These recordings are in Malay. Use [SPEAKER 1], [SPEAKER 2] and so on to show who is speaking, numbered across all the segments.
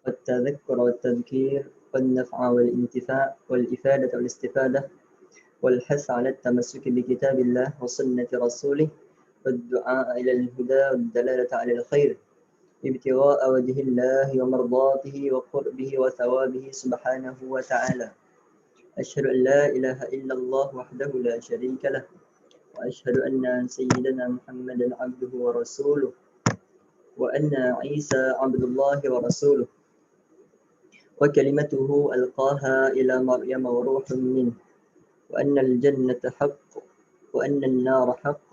[SPEAKER 1] والتذكر والتذكير والنفع والانتفاع والإفادة والاستفادة والحث على التمسك بكتاب الله وسنة رسوله والدعاء إلى الهدى والدلالة على الخير ابتغاء وجه الله ومرضاته وقربه وثوابه سبحانه وتعالى. أشهد أن لا إله إلا الله وحده لا شريك له وأشهد أن سيدنا محمدا عبده ورسوله وأن عيسى عبد الله ورسوله وكلمته ألقاها إلى مريم وروح منه وأن الجنة حق وأن النار حق.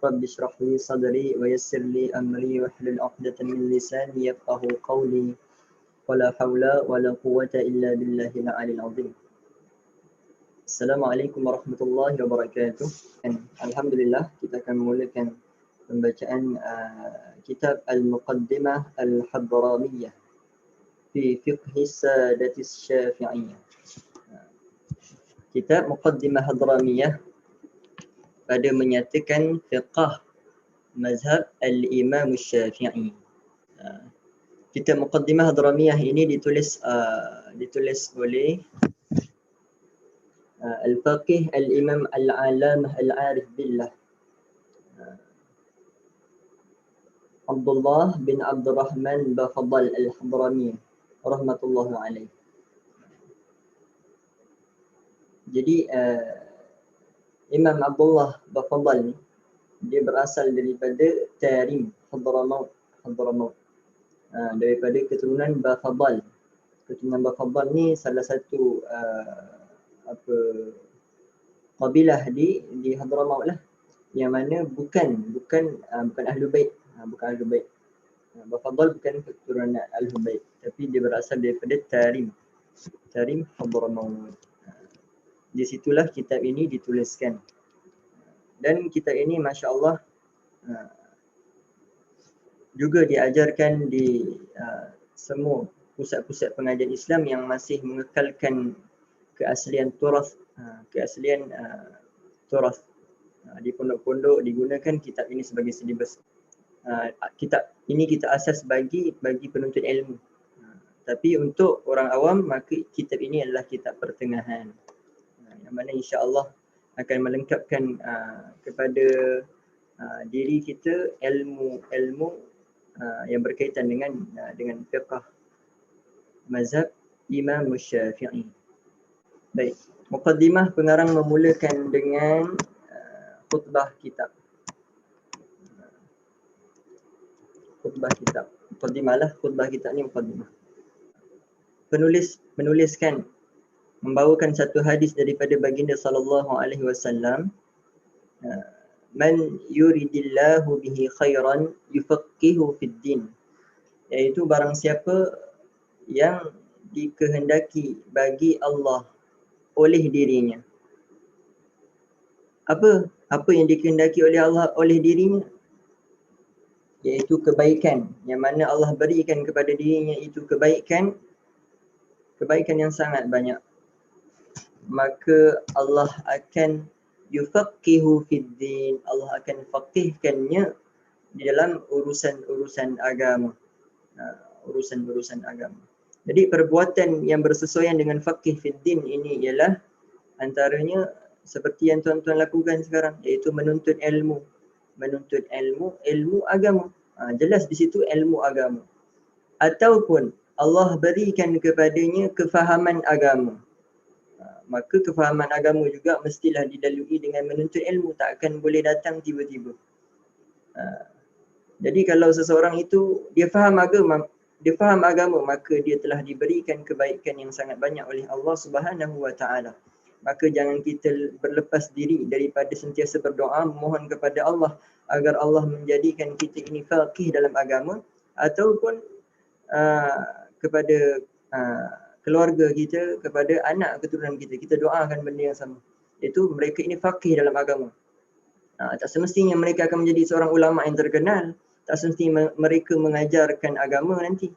[SPEAKER 1] رب اشرح لي صدري ويسر لي أمري واحلل عقدة من لساني يفقه قولي ولا حول ولا قوة إلا بالله العلي العظيم. Assalamualaikum warahmatullahi wabarakatuh. Alhamdulillah, kita akan memulakan pembacaan kitab Al-Muqaddimah Al-Hadramiyah fi Fiqhi Sadatis Syafi'iyah. Kitab Muqaddimah Hadramiyah pada menyatakan fiqh mazhab Al-Imam Syafi'i. Kitab Muqaddimah Hadramiyah ini ditulis oleh Al-Faqih Al-Imam Al-Alamah Al-Arif Billah Abdullah bin Abdurrahman Bafadal Al-Hadrami rahmatullahi alaih. Jadi Imam Abdullah Bafadal ni dia berasal daripada Tarim Hadramaut, daripada keturunan Bafadal. Keturunan Bafadal ni salah satu kabilah di Hadramaut lah, yang mana bukan Ahlul Bait, bukan Ahlul Bait. Bafadal bukan keturunan Ahlul Bait, tapi dia berasal daripada Tarim Hadramaut. Di situlah kitab ini dituliskan. Dan kitab ini masya-Allah juga diajarkan di semua pusat-pusat pengajian Islam yang masih mengekalkan keaslian turas, di pondok-pondok digunakan kitab ini sebagai silibus. Kitab ini kita asas bagi penuntut ilmu. Tapi untuk orang awam, maka kitab ini adalah kitab pertengahan, yang mana insya-Allah akan melengkapkan kepada diri kita ilmu yang berkaitan dengan fiqh mazhab Imam Syafi'i. Baik, muqaddimah pengarang memulakan dengan khutbah kitab. Muqaddimah lah, khutbah kitab ni muqaddimah. Penulis menuliskan, membawakan satu hadis daripada baginda sallallahu alaihi wasallam, man yuridillahu bihi khairan yufaqihu fid din, iaitu barang siapa yang dikehendaki bagi Allah oleh dirinya. Apa yang dikehendaki oleh Allah oleh dirinya? Iaitu kebaikan, yang mana Allah berikan kepada dirinya itu kebaikan yang sangat banyak. Maka Allah akan yufaqihu fid din, Allah akan faqihkannya di dalam urusan agama. Urusan agama. Jadi perbuatan yang bersesuaian dengan faqih fid din ini ialah antaranya seperti yang tuan-tuan lakukan sekarang, iaitu menuntut ilmu agama. Jelas di situ ilmu agama. Ataupun Allah berikan kepadanya kefahaman agama. Maka kefahaman agama juga mestilah dilalui dengan menuntut ilmu, tak akan boleh datang tiba-tiba. Jadi kalau seseorang itu dia faham agama, maka dia telah diberikan kebaikan yang sangat banyak oleh Allah Subhanahu wa taala. Maka jangan kita berlepas diri daripada sentiasa berdoa memohon kepada Allah agar Allah menjadikan kita ini faqih dalam agama, ataupun kepada keluarga kita, kepada anak keturunan kita doakan benda yang sama, iaitu mereka ini faqih dalam agama. Tak semestinya mereka akan menjadi seorang ulama yang terkenal, tak semestinya mereka mengajarkan agama nanti.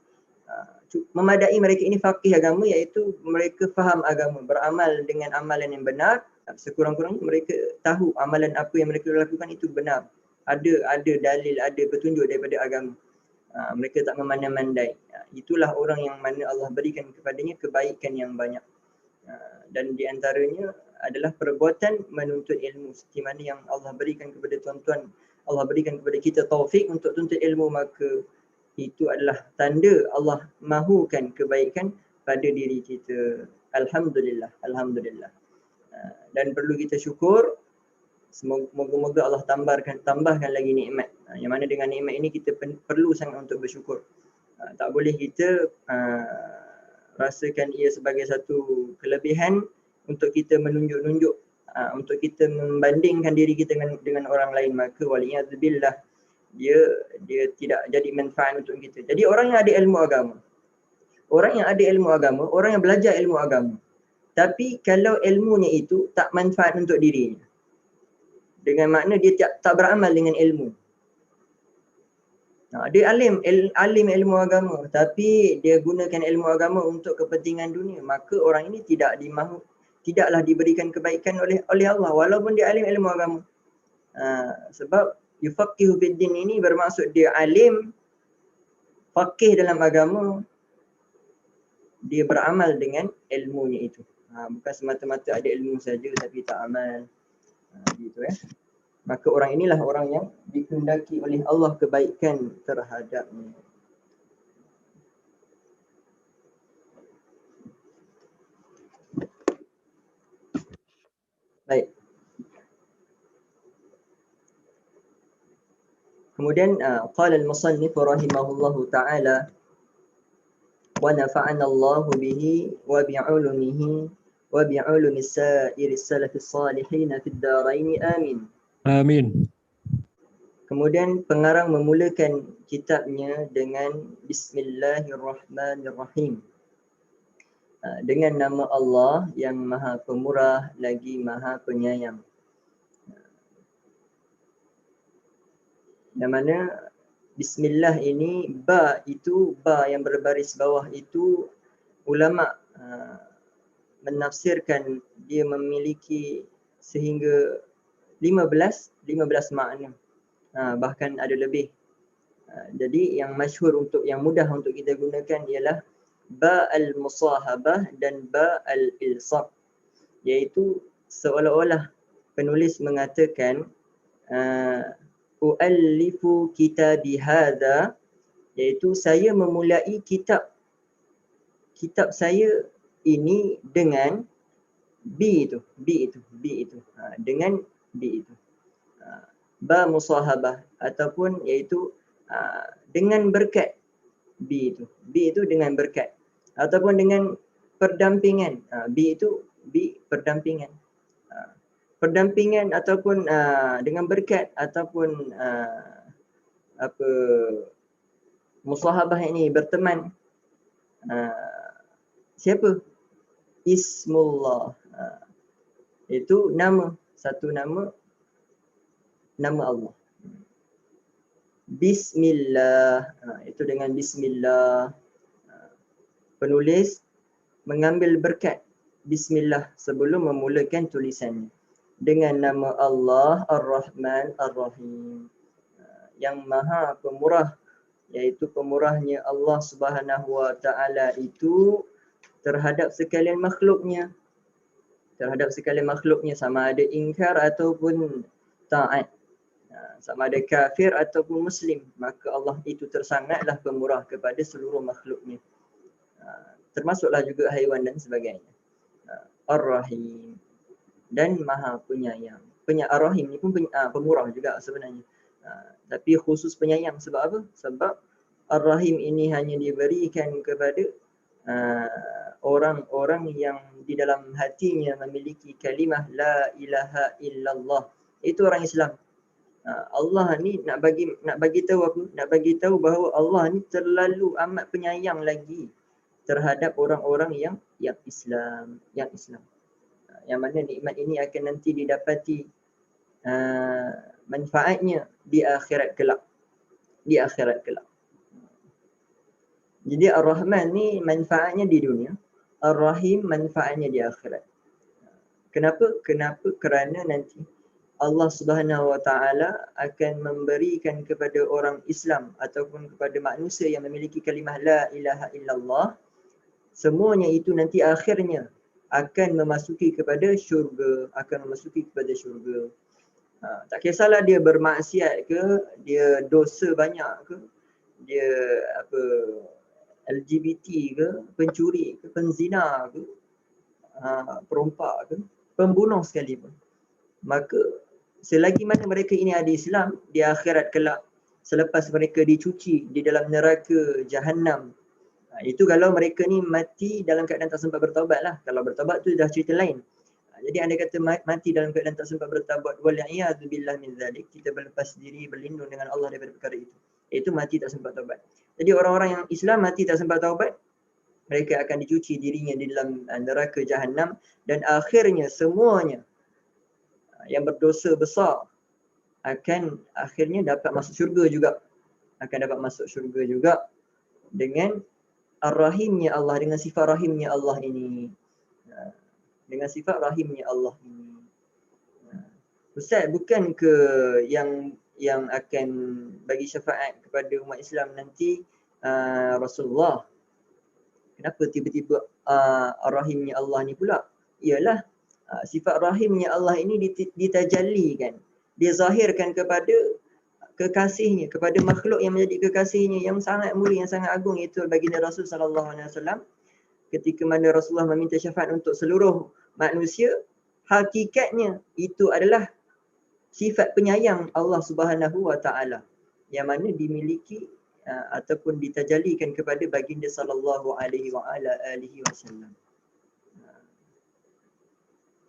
[SPEAKER 1] Memadai mereka ini faqih agama, iaitu mereka faham agama, beramal dengan amalan yang benar. Sekurang-kurangnya mereka tahu amalan apa yang mereka lakukan itu benar. Ada dalil, ada petunjuk daripada agama. Mereka tak memandai-mandai. Itulah orang yang mana Allah berikan kepadanya kebaikan yang banyak. Dan di antaranya adalah perbuatan menuntut ilmu. Seperti mana yang Allah berikan kepada tuan-tuan, Allah berikan kepada kita taufik untuk tuntut ilmu, maka itu adalah tanda Allah mahukan kebaikan pada diri kita. Alhamdulillah, alhamdulillah. Dan perlu kita syukur. Moga-moga Allah tambahkan lagi nikmat. Yang mana dengan nikmat ini kita perlu sangat untuk bersyukur. Tak boleh kita rasakan ia sebagai satu kelebihan untuk kita menunjuk-nunjuk, untuk kita membandingkan diri kita dengan orang lain, maka waliyadzubillah dia tidak jadi manfaat untuk kita. Jadi orang yang ada ilmu agama, orang yang belajar ilmu agama, tapi kalau ilmunya itu tak manfaat untuk dirinya, dengan makna dia tak beramal dengan ilmu. Dia alim ilmu agama, tapi dia gunakan ilmu agama untuk kepentingan dunia, maka orang ini tidaklah diberikan kebaikan oleh Allah walaupun dia alim ilmu agama. Sebab yufaqihu fid din ini bermaksud dia alim, faqih dalam agama, dia beramal dengan ilmunya itu. Bukan semata-mata ada ilmu saja tapi tak amal. Gitu ya. Maka orang inilah orang yang dikehendaki oleh Allah kebaikan terhadapnya. Baik. Kemudian qala al-musannif rahimahullahu ta'ala wa nafa'ana Allah bihi wa bi'ulumihi wa bi'ulumi sa'iris salafis salihin fid darain amin.
[SPEAKER 2] Amin.
[SPEAKER 1] Kemudian pengarang memulakan kitabnya dengan Bismillahirrahmanirrahim. Dengan nama Allah yang Maha Pemurah lagi Maha Penyayang. Yang mana Bismillah ini, ba yang berbaris bawah itu ulama menafsirkan dia memiliki sehingga 15 makna. Bahkan ada lebih. Jadi yang masyhur yang mudah untuk kita gunakan ialah ba al-musahabah dan ba al-ilsaq, iaitu seolah-olah penulis mengatakan u'allifu kitabi hadha, iaitu saya memulai kitab saya ini dengan B itu, dengan B itu. Ba musahabah ataupun iaitu dengan berkat B itu dengan berkat ataupun dengan perdampingan. B perdampingan. Perdampingan ataupun dengan berkat ataupun musahabah ini berteman. Siapa? Ismullah. Itu satu nama Allah. Bismillah. Itu dengan Bismillah. Penulis mengambil berkat Bismillah sebelum memulakan tulisannya. Dengan nama Allah Ar-Rahman Ar-Rahim, yang Maha Pemurah, iaitu pemurahnya Allah Subhanahu wa Ta'ala itu terhadap sekalian makhluknya. Sama ada ingkar ataupun taat, sama ada kafir ataupun muslim, maka Allah itu tersangatlah pemurah kepada seluruh makhluknya, termasuklah juga haiwan dan sebagainya. Ar-Rahim dan Maha Penyayang. Ar-Rahim ni pun pemurah juga sebenarnya, tapi khusus penyayang. Sebab apa? Sebab Ar-Rahim ini hanya diberikan kepada orang-orang yang di dalam hatinya memiliki kalimah la ilaha illallah. Itu orang Islam. Allah ni nak bagi tahu apa? Nak bagi tahu bahawa Allah ni terlalu amat penyayang lagi terhadap orang-orang yang Islam. Yang mana nikmat ini akan nanti didapati manfaatnya di akhirat kelak. Jadi Ar-Rahman ni manfaatnya di dunia, Ar-Rahim manfaatnya di akhirat. Kenapa? Kerana nanti Allah Subhanahu Wa Taala akan memberikan kepada orang Islam ataupun kepada manusia yang memiliki kalimah la ilaha illallah, semuanya itu nanti akhirnya akan memasuki kepada syurga, akan memasuki kepada syurga. Tak kisahlah dia bermaksiat ke, dia dosa banyak ke, dia apa LGBT ke, pencuri ke, penzina ke, perompak ke, pembunuh sekalipun. Maka selagi mana mereka ini ada Islam, di akhirat kelak selepas mereka dicuci di dalam neraka Jahannam, itu kalau mereka ni mati dalam keadaan tak sempat bertaubat lah. Kalau bertaubat tu dah cerita lain. Jadi anda kata mati dalam keadaan tak sempat bertaubat, wal'iyadu billah min zalik, kita berlepas diri, berlindung dengan Allah daripada perkara itu. Itu mati tak sempat taubat. Jadi orang-orang yang Islam mati tak sempat taubat, mereka akan dicuci dirinya di dalam neraka Jahannam, dan akhirnya semuanya yang berdosa besar akan akhirnya dapat masuk syurga juga. Akan dapat masuk syurga juga dengan ar-rahimnya Allah, dengan sifat rahimnya Allah ini. Dengan sifat rahimnya Allah ini. Ustaz, bukan ke yang akan bagi syafaat kepada umat Islam nanti Rasulullah? Kenapa tiba-tiba ar-rahimnya Allah ni pula? Ialah sifat rahimnya Allah ini ditajallikan, dia zahirkan kepada kekasihnya, kepada makhluk yang menjadi kekasihnya yang sangat mulia, yang sangat agung, iaitu baginda Rasul sallallahu alaihi wasallam. Ketika mana Rasulullah meminta syafaat untuk seluruh manusia, hakikatnya itu adalah sifat penyayang Allah Subhanahu Wa Taala yang mana dimiliki ataupun ditajallikan kepada baginda sallallahu alaihi wasallam.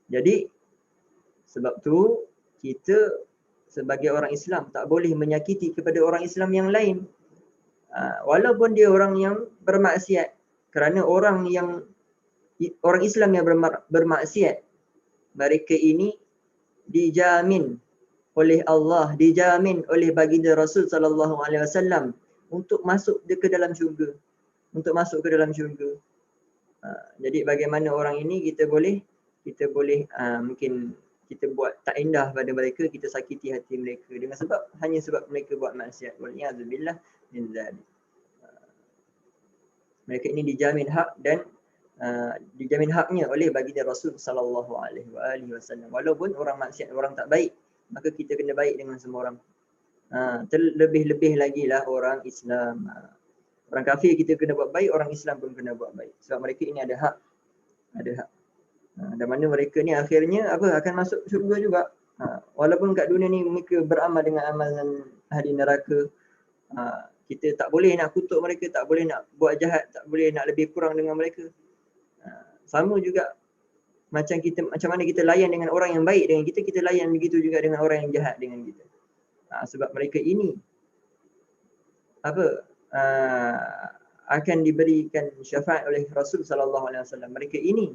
[SPEAKER 1] Jadi sebab tu kita sebagai orang Islam tak boleh menyakiti kepada orang Islam yang lain, walaupun dia orang yang bermaksiat, kerana orang Islam yang bermaksiat, mereka ini dijamin oleh Allah, dijamin oleh baginda Rasul sallallahu alaihi wasallam untuk masuk ke dalam syurga, untuk masuk ke dalam syurga. Jadi bagaimana orang ini kita boleh mungkin kita buat tak indah pada mereka, kita sakiti hati mereka dengan hanya sebab mereka buat maksiat. Wal'iyadzubillah min dzalik. Mereka ini dijamin hak dan dijamin haknya oleh baginda Rasul sallallahu alaihi wasallam. Walaupun orang maksiat, orang tak baik, maka kita kena baik dengan semua orang. Terlebih-lebih lagi lah orang Islam. Orang kafir kita kena buat baik, orang Islam pun kena buat baik. Sebab mereka ini ada hak. Dan mana mereka ni akhirnya akan masuk syurga juga. Walaupun kat dunia ni mereka beramal dengan amalan ahli neraka, kita tak boleh nak kutuk mereka, tak boleh nak buat jahat, tak boleh nak lebih kurang dengan mereka. Sama juga macam mana kita layan dengan orang yang baik dengan kita, kita layan begitu juga dengan orang yang jahat dengan kita. Sebab mereka ini akan diberikan syafaat oleh Rasul sallallahu alaihi wasallam. Mereka ini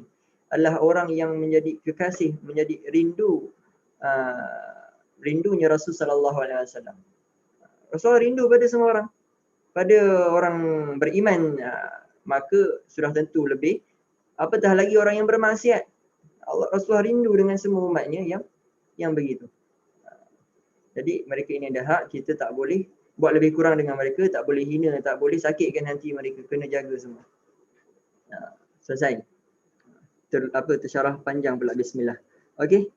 [SPEAKER 1] adalah orang yang menjadi kekasih, menjadi rindunya Rasul sallallahu alaihi wasallam. Rasul rindu pada semua orang, pada orang beriman, maka sudah tentu lebih, apatah lagi orang yang bermaksiat. Rasulullah rindu dengan semua umatnya yang begitu. Jadi mereka ini ada hak, kita tak boleh buat lebih kurang dengan mereka, tak boleh hina, tak boleh sakitkan hati mereka, kena jaga semua. Selesai. Tersyarah panjang pula, bismillah. Okey.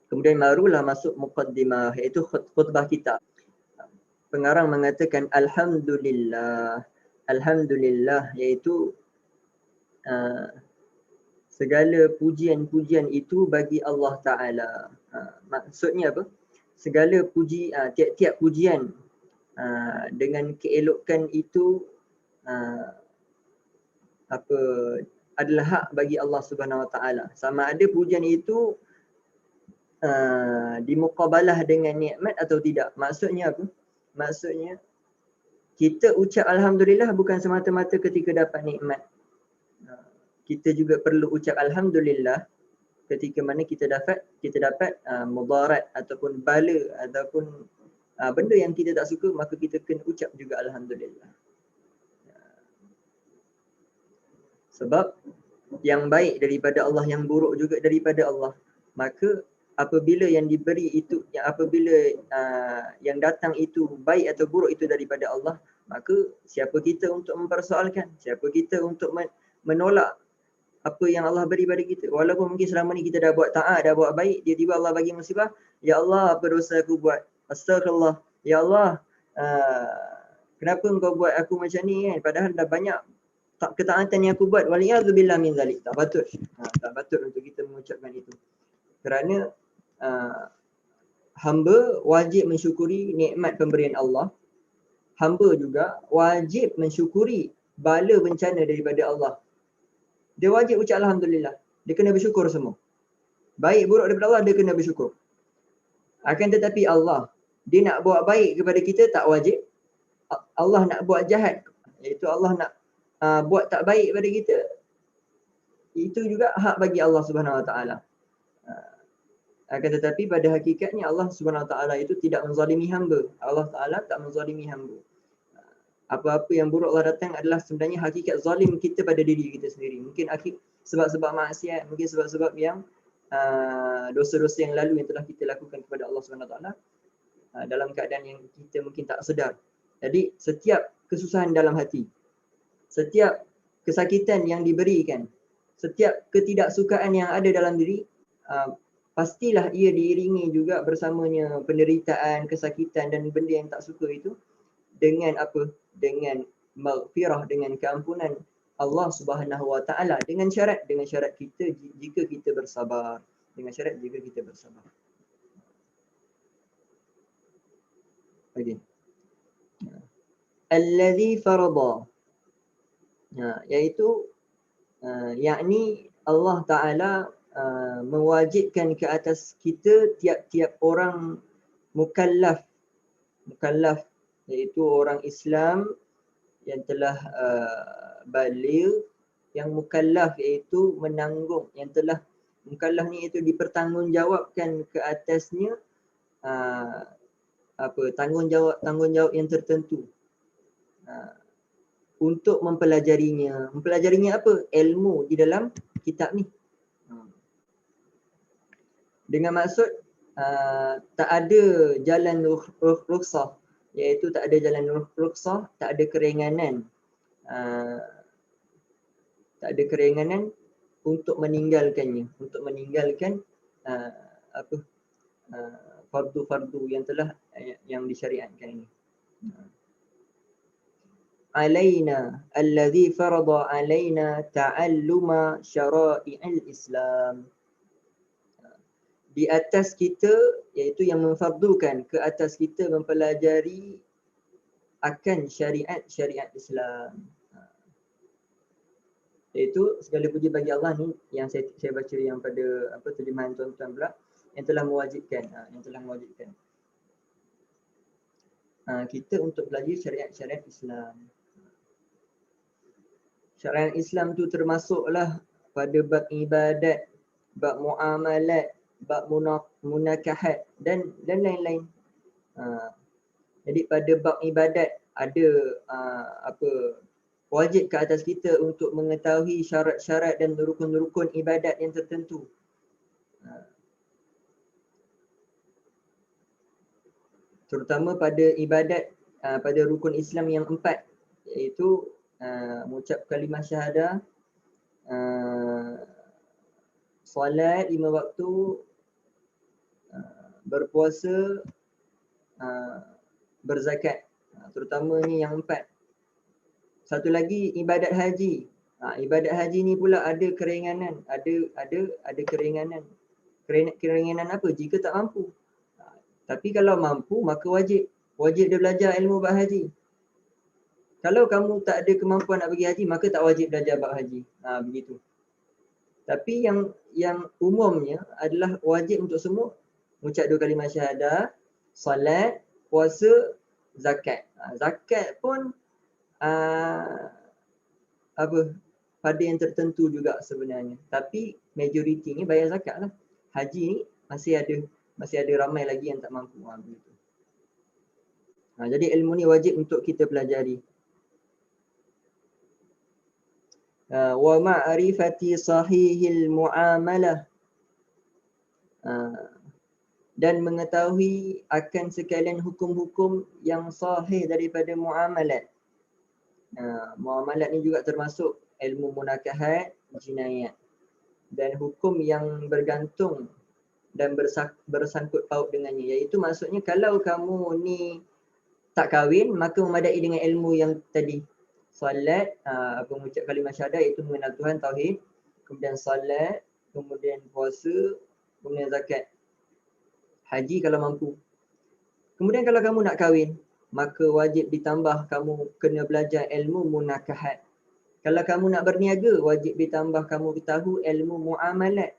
[SPEAKER 1] Kemudian barulah masuk muqaddimah, iaitu khutbah kita. Pengarang mengatakan alhamdulillah. Alhamdulillah iaitu segala pujian-pujian itu bagi Allah Ta'ala. Maksudnya apa? Segala tiap-tiap pujian dengan keelokan itu adalah hak bagi Allah Subhanahu Wa Taala. Sama ada pujian itu dimuqabalah dengan nikmat atau tidak. Maksudnya apa? Maksudnya kita ucap alhamdulillah bukan semata-mata ketika dapat nikmat. Kita juga perlu ucap alhamdulillah ketika mana kita dapat mudarat ataupun bala ataupun benda yang kita tak suka, maka kita kena ucap juga alhamdulillah. Sebab yang baik daripada Allah, yang buruk juga daripada Allah. Maka apabila yang diberi itu, yang apabila yang datang itu baik atau buruk itu daripada Allah, maka siapa kita untuk mempersoalkan, siapa kita untuk menolak apa yang Allah beri pada kita. Walaupun mungkin selama ni kita dah buat taat, dah buat baik, tiba-tiba Allah bagi musibah, ya Allah apa dosa aku buat, astagfirullah, ya Allah kenapa engkau buat aku macam ni kan, padahal dah banyak ketaatan yang aku buat, waliyadzubillah min zalik. Tak patut, tak patut untuk kita mengucapkan itu. Kerana hamba wajib mensyukuri nikmat pemberian Allah. Hamba juga wajib mensyukuri bala bencana daripada Allah. Dia wajib ucap alhamdulillah. Dia kena bersyukur semua. Baik buruk daripada Allah, dia kena bersyukur. Akan tetapi Allah, dia nak buat baik kepada kita tak wajib. Allah nak buat jahat, iaitu Allah nak buat tak baik pada kita, itu juga hak bagi Allah Subhanahu Wa Taala. Akan tetapi pada hakikatnya Allah Subhanahu Wa Taala itu tidak menzalimi hamba. Allah Taala tak menzalimi hamba. Apa-apa yang buruk Allah datang adalah sebenarnya hakikat zalim kita pada diri kita sendiri. Mungkin sebab-sebab maksiat, mungkin sebab-sebab yang dosa-dosa yang lalu yang telah kita lakukan kepada Allah Subhanahu Wa Taala dalam keadaan yang kita mungkin tak sedar. Jadi setiap kesusahan dalam hati, setiap kesakitan yang diberikan, setiap ketidaksukaan yang ada dalam diri, pastilah ia diiringi juga bersamanya penderitaan, kesakitan dan benda yang tak suka itu dengan apa? Dengan maghfirah, dengan keampunan Allah Subhanahu Wa Taala, dengan syarat kita jika kita bersabar, dengan syarat jika kita bersabar. Okey. Allazi farada, iaitu yakni Allah Taala mewajibkan ke atas kita tiap-tiap orang mukallaf, iaitu orang Islam yang telah baligh, yang mukallaf iaitu menanggung, yang telah mukallaf ni itu dipertanggungjawabkan ke atasnya tanggungjawab yang tertentu untuk mempelajarinya. Mempelajarinya apa? Ilmu di dalam kitab ni. Dengan maksud tak ada jalan rukhsah, iaitu tak ada jalan rukhsah, tak ada keringanan. Tak ada keringanan untuk meninggalkannya, untuk meninggalkan fardu-fardu yang disyariatkan ini. Alaina alladhi farada alaina ta'alluma syara'i'il Islam. Di atas kita, iaitu yang memfardukan ke atas kita mempelajari akan syariat Islam. Iaitu segala puji bagi Allah ni yang saya baca yang pada terjemahan tuan-tuan pula, yang telah mewajibkan kita untuk belajar syariat Islam. Syariat Islam tu termasuklah pada bab ibadat, bab muamalat, bab munakahat dan lain-lain. Jadi pada bab ibadat ada wajib ke atas kita untuk mengetahui syarat-syarat dan rukun-rukun ibadat yang tertentu. Terutama pada ibadat, pada rukun Islam yang 4, iaitu mengucap kalimah syahadah, solat 5 waktu, berpuasa, berzakat. Terutama ni yang 4. Satu lagi ibadat haji. Ibadat haji ni pula ada keringanan, ada keringanan. Keringanan apa? Jika tak mampu. Tapi kalau mampu maka wajib dia belajar ilmu bab haji. Kalau kamu tak ada kemampuan nak pergi haji, maka tak wajib belajar bab haji. Begitu. Tapi yang umumnya adalah wajib untuk semua mengucap 2 kalimah syahadah, solat, puasa, zakat. Zakat pun pada yang tertentu juga sebenarnya. Tapi majoritinya bayar zakat lah. Haji ni masih ada ramai lagi yang tak mampu. Begitu. Jadi ilmu ni wajib untuk kita pelajari. Wa ma'rifati sahihil muamalah. dan mengetahui akan sekalian hukum-hukum yang sahih daripada muamalat. Muamalat ni juga termasuk ilmu munakahat, jinayat dan hukum yang bergantung dan bersangkut paut dengannya, iaitu maksudnya kalau kamu ni tak kahwin maka memadai dengan ilmu yang tadi. Solat, mengucap kalimah syahadah iaitu mengenal Tuhan, tauhid, kemudian solat, kemudian puasa, kemudian zakat, haji kalau mampu. Kemudian kalau kamu nak kahwin, maka wajib ditambah kamu kena belajar ilmu munakahat. Kalau kamu nak berniaga, wajib ditambah kamu tahu ilmu muamalat.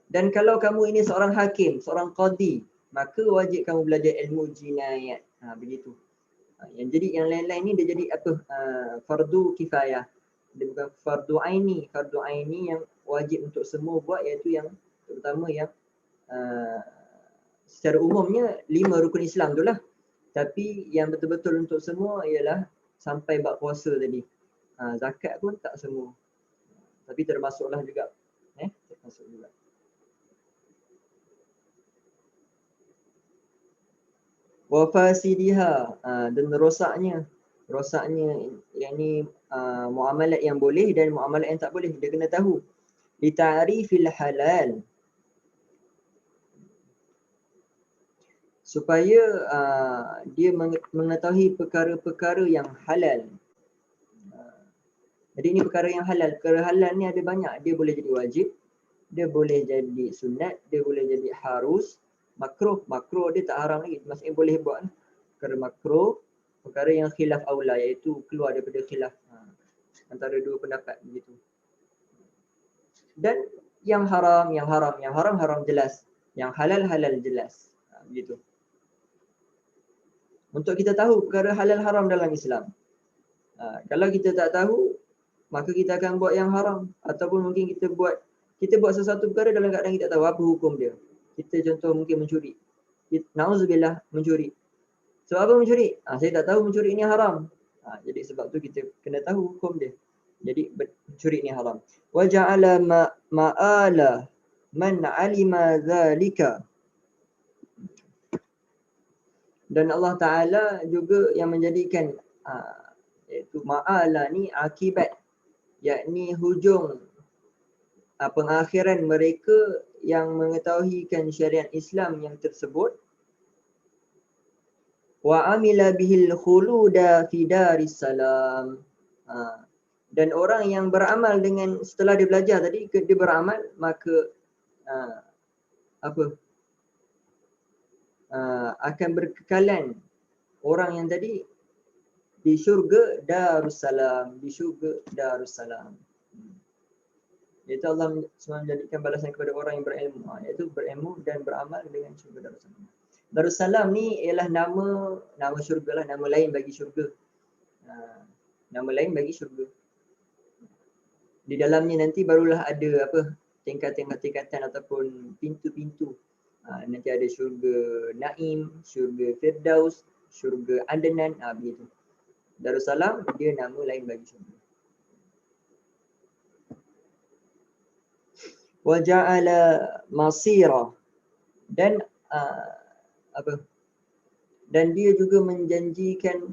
[SPEAKER 1] Dan kalau kamu ini seorang hakim, seorang qadi, maka wajib kamu belajar ilmu jinayat. Begitu. Jadi yang lain-lain ni dia jadi apa? Fardu kifayah. Dia bukan fardu aini. Fardu aini yang wajib untuk semua buat, iaitu yang terutama yang secara umumnya 5 rukun Islam tu lah. Tapi yang betul-betul untuk semua ialah sampai bab puasa tadi. Zakat pun tak semua. Tapi termasuklah juga. Termasuk juga. Wa fasidiha, dan rosaknya. Rosaknya yang ni muamalat yang boleh dan muamalat yang tak boleh. Dia kena tahu. Li ta'rifil halal. Supaya dia mengetahui perkara-perkara yang halal. Jadi ini perkara yang halal. Perkara halal ni ada banyak. Dia boleh jadi wajib, dia boleh jadi sunat, dia boleh jadi harus, makruh. Makruh dia tak haram lagi, maksudnya boleh buat. Perkara makruh, perkara yang khilaf aula, iaitu keluar daripada khilaf antara dua pendapat begitu. Dan yang haram haram jelas. Yang halal jelas. Begitu. Untuk kita tahu perkara halal haram dalam Islam. Kalau kita tak tahu, maka kita akan buat yang haram. Ataupun mungkin kita buat sesuatu perkara dalam keadaan kita tak tahu apa hukum dia. Kita contoh mungkin mencuri. Na'udzubillah, mencuri. Sebab apa mencuri? Saya tak tahu mencuri ini haram. Jadi sebab tu kita kena tahu hukum dia. Jadi mencuri ini haram. Wa ja'ala ma'ala man 'alima dzalika. Dan Allah Ta'ala juga yang menjadikan iaitu ma'ala ni akibat, yakni hujung pengakhiran mereka yang mengetahuikan syariat Islam yang tersebut. Wa amila bihil khuluda fi daris salam. Dan orang yang beramal dengan, setelah dia belajar tadi, dia beramal, maka akan berkekalan orang yang tadi di syurga Darussalam. Di syurga Darussalam. Iaitu Allah menjadikan balasan kepada orang yang berilmu, iaitu berilmu dan beramal dengan syurga Darussalam. Darussalam ni ialah nama syurga lah, nama lain bagi syurga. Nama lain bagi syurga. Di dalamnya nanti barulah ada tingkatan ataupun pintu-pintu. Nanti ada syurga Naim, syurga Firdaus, syurga Adnan, begitu. Darussalam dia nama lain bagi syurga. Wa ja'ala masira, dan dan dia juga menjanjikan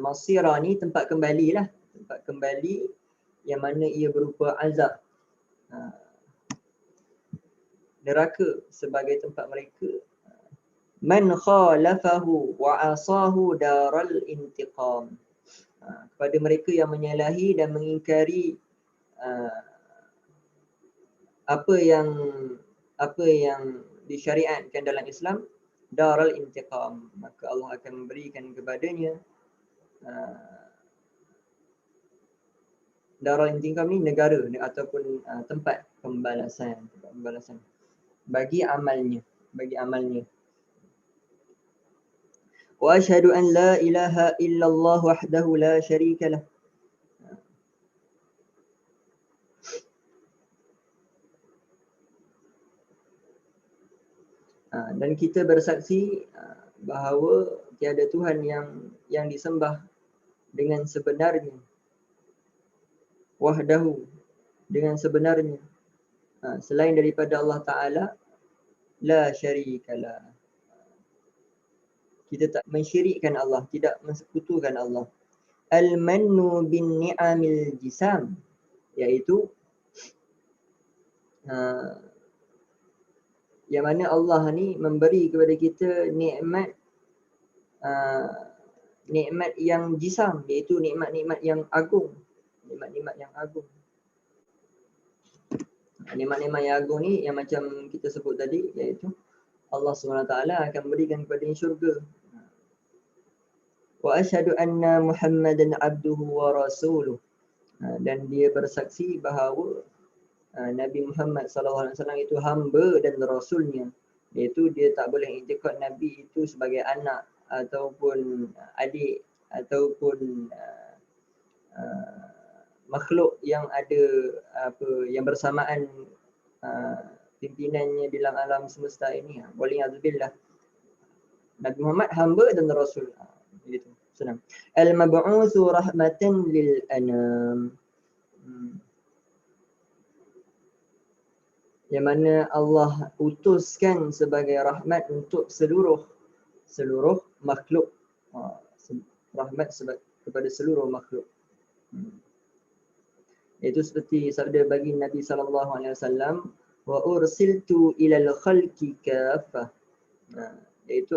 [SPEAKER 1] masira ni tempat kembali lah, tempat kembali yang mana ia berupa azab, neraka sebagai tempat mereka. Man khalafahu wa asahu daral intiqam. Kepada mereka yang menyalahi dan mengingkari apa yang disyariatkan dalam Islam, daral intiqam, maka Allah akan memberikan kepadanya daral intiqam ni negara ataupun tempat pembalasan bagi amalnya. Wa asyhadu an la ilaha illallah wahdahu la syarika lah. Dan kita bersaksi bahawa tiada Tuhan yang disembah dengan sebenarnya, wahdahu, dengan sebenarnya, selain daripada Allah Ta'ala, la syarikalah. Kita tak mensyirikkan Allah, tidak mensekutukan Allah. Al-mannu bin ni'amil jisam, iaitu yang mana Allah ni memberi kepada kita nikmat nikmat yang jisam, iaitu nikmat-nikmat yang agung. Nikmat-nikmat yang agung. Nikmat-nikmat yang agung ni yang macam kita sebut tadi, iaitu Allah SWT akan berikan kepada syurga. Wa asyhadu anna Muhammadan abduhu wa rasuluh. Dan dia bersaksi bahawa Nabi Muhammad SAW itu hamba dan rasulnya. Iaitu dia tak boleh iktikad Nabi itu sebagai anak ataupun adik ataupun makhluk yang ada yang bersamaan pimpinannya di dalam alam semesta ini. Waliyadzubillah. Nabi Muhammad hamba dan rasul. Begitu. Senang. Al-mab'utsu rahmatan lil anam. Yang mana Allah utuskan sebagai rahmat untuk seluruh makhluk. Rahmat kepada seluruh makhluk. Itu seperti sabda bagi Nabi SAW, wa ursiltu ilal khalqi kaffah. Iaitu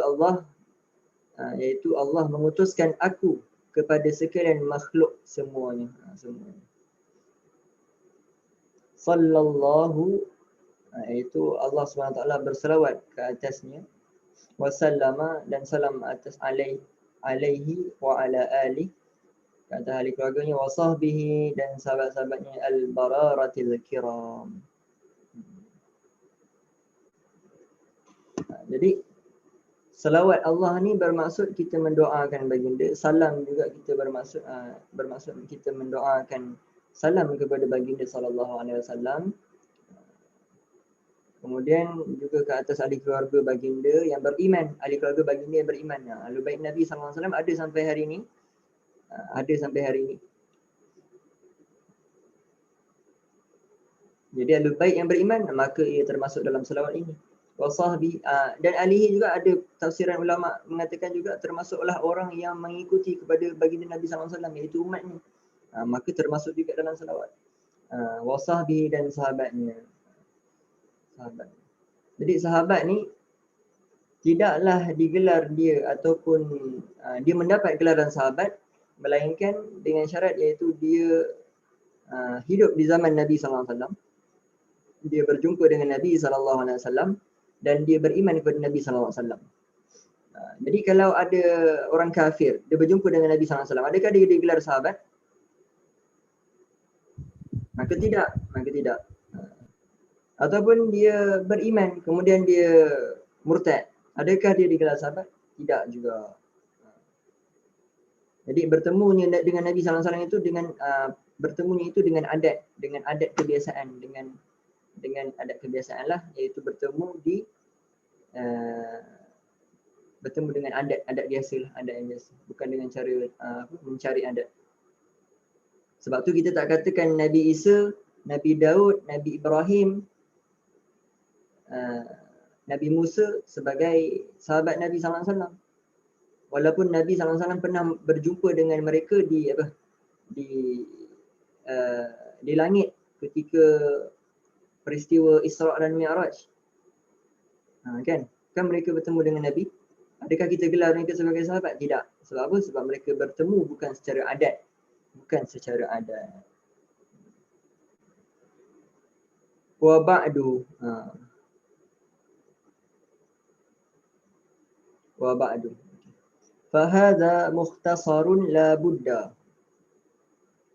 [SPEAKER 1] Allah mengutuskan aku kepada sekalian makhluk semuanya. Sallallahu, iaitu Allah SWT berselawat ke atasnya, wasallama, dan salam atas alaihi wa ala alihi, kata ahli keluarganya, wa sahbihi, dan sahabat-sahabatnya al-bararatil kiram. Jadi selawat Allah ni bermaksud kita mendoakan baginda, salam juga kita bermaksud kita mendoakan salam kepada baginda SAW. Kemudian juga ke atas ahli keluarga baginda yang beriman, ahli keluarga baginda yang beriman. Ahli bait Nabi SAW ada sampai hari ini. Jadi ahli bait yang beriman, maka ia termasuk dalam selawat ini. Wasahbi, dan alihi juga ada tafsiran ulama mengatakan juga termasuklah orang yang mengikuti kepada baginda Nabi SAW, iaitu umatnya. Maka termasuk juga dalam selawat. Wasahbi, dan sahabatnya. Jadi sahabat ni tidaklah digelar dia ataupun dia mendapat gelaran sahabat, melainkan dengan syarat, iaitu dia hidup di zaman Nabi SAW, dia berjumpa dengan Nabi SAW, dan dia beriman kepada Nabi SAW. Jadi kalau ada orang kafir, dia berjumpa dengan Nabi SAW, adakah dia digelar sahabat? Maka tidak. Ataupun dia beriman, kemudian dia murtad, adakah dia digelar sahabat? Tidak juga. Jadi bertemunya dengan Nabi SAW itu bertemunya itu dengan adat kebiasaan, dengan adat kebiasaan lah, iaitu bertemu dengan adat biasa lah, adat yang biasa, bukan dengan cara mencari adat. Sebab tu kita tak katakan Nabi Isa, Nabi Daud, Nabi Ibrahim, Nabi Musa sebagai sahabat Nabi SAW. Walaupun Nabi SAW pernah berjumpa dengan mereka di langit ketika peristiwa Isra' dan Mi'raj. Kan mereka bertemu dengan Nabi. Adakah kita gelar mereka sebagai sahabat? Tidak. Sebab apa? Sebab mereka bertemu bukan secara adat. Wa ba'du. Fahadha mukhtasarun la budda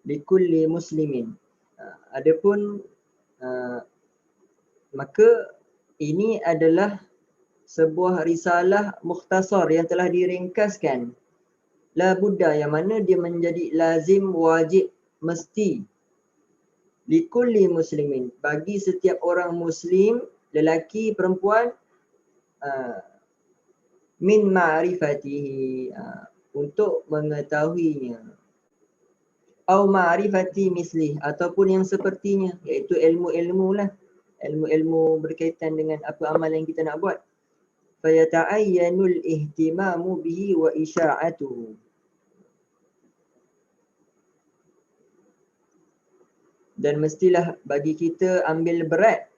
[SPEAKER 1] likulli muslimin. Adapun maka ini adalah sebuah risalah mukhtasar yang telah diringkaskan, la budda, yang mana dia menjadi lazim, wajib, mesti, likulli muslimin, bagi setiap orang muslim, lelaki, perempuan, min ma'rifatihi, untuk mengetahuinya, au ma'rifati mislih, ataupun yang sepertinya, iaitu ilmu-ilmu lah, ilmu-ilmu berkaitan dengan apa amal yang kita nak buat. Fayata'ayyanul ihtimamu bihi wa isya'atuhu. Dan mestilah bagi kita ambil berat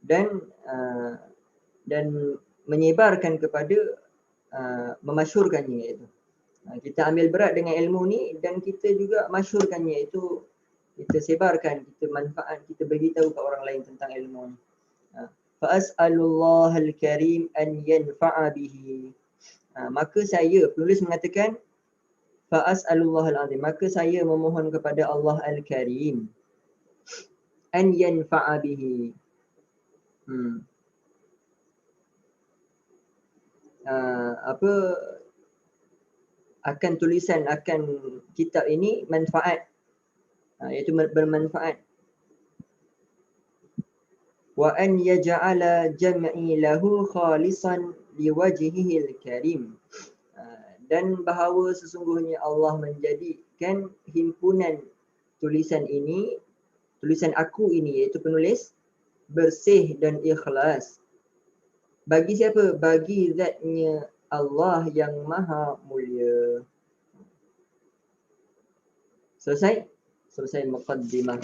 [SPEAKER 1] dan menyebarkan kepada memasyhurkannya, iaitu kita ambil berat dengan ilmu ni dan kita juga masyhurkannya, iaitu kita sebarkan, kita manfaat, kita beritahu ke orang lain tentang ilmu ni. Fa as'alullahal karim an yanfa'a bihi. Maka saya, penulis mengatakan fa as'alullahal azim, maka saya memohon kepada Allah al-Karim an yanfa'a bihi. Akan tulisan, akan kitab ini manfaat, iaitu bermanfaat. Wa an yaj'ala jam'i lahu khalisan liwajhihil karim. Dan bahawa sesungguhnya Allah menjadikan himpunan tulisan ini, tulisan aku ini, iaitu penulis, bersih dan ikhlas. Bagi siapa? Bagi zatnya Allah yang maha mulia. Selesai? Selesai muqaddimah.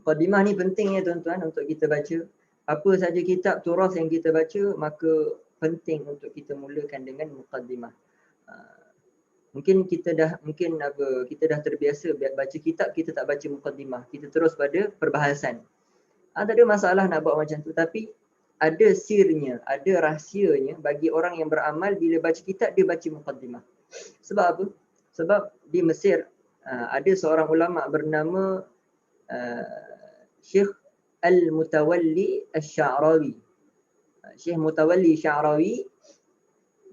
[SPEAKER 1] Muqaddimah ni penting ya tuan-tuan untuk kita baca. Apa saja kitab turas yang kita baca, maka penting untuk kita mulakan dengan muqaddimah. Mungkin kita dah terbiasa baca kitab, kita tak baca muqaddimah. Kita terus pada perbahasan. Tak ada masalah nak buat macam tu, tapi ada sirnya, ada rahsianya bagi orang yang beramal. Bila baca kitab, dia baca muqaddimah. Sebab apa? Sebab di Mesir ada seorang ulama bernama Syekh Al-Mutawalli Al-Sya'rawi. Syekh Mutawalli Sya'rawi,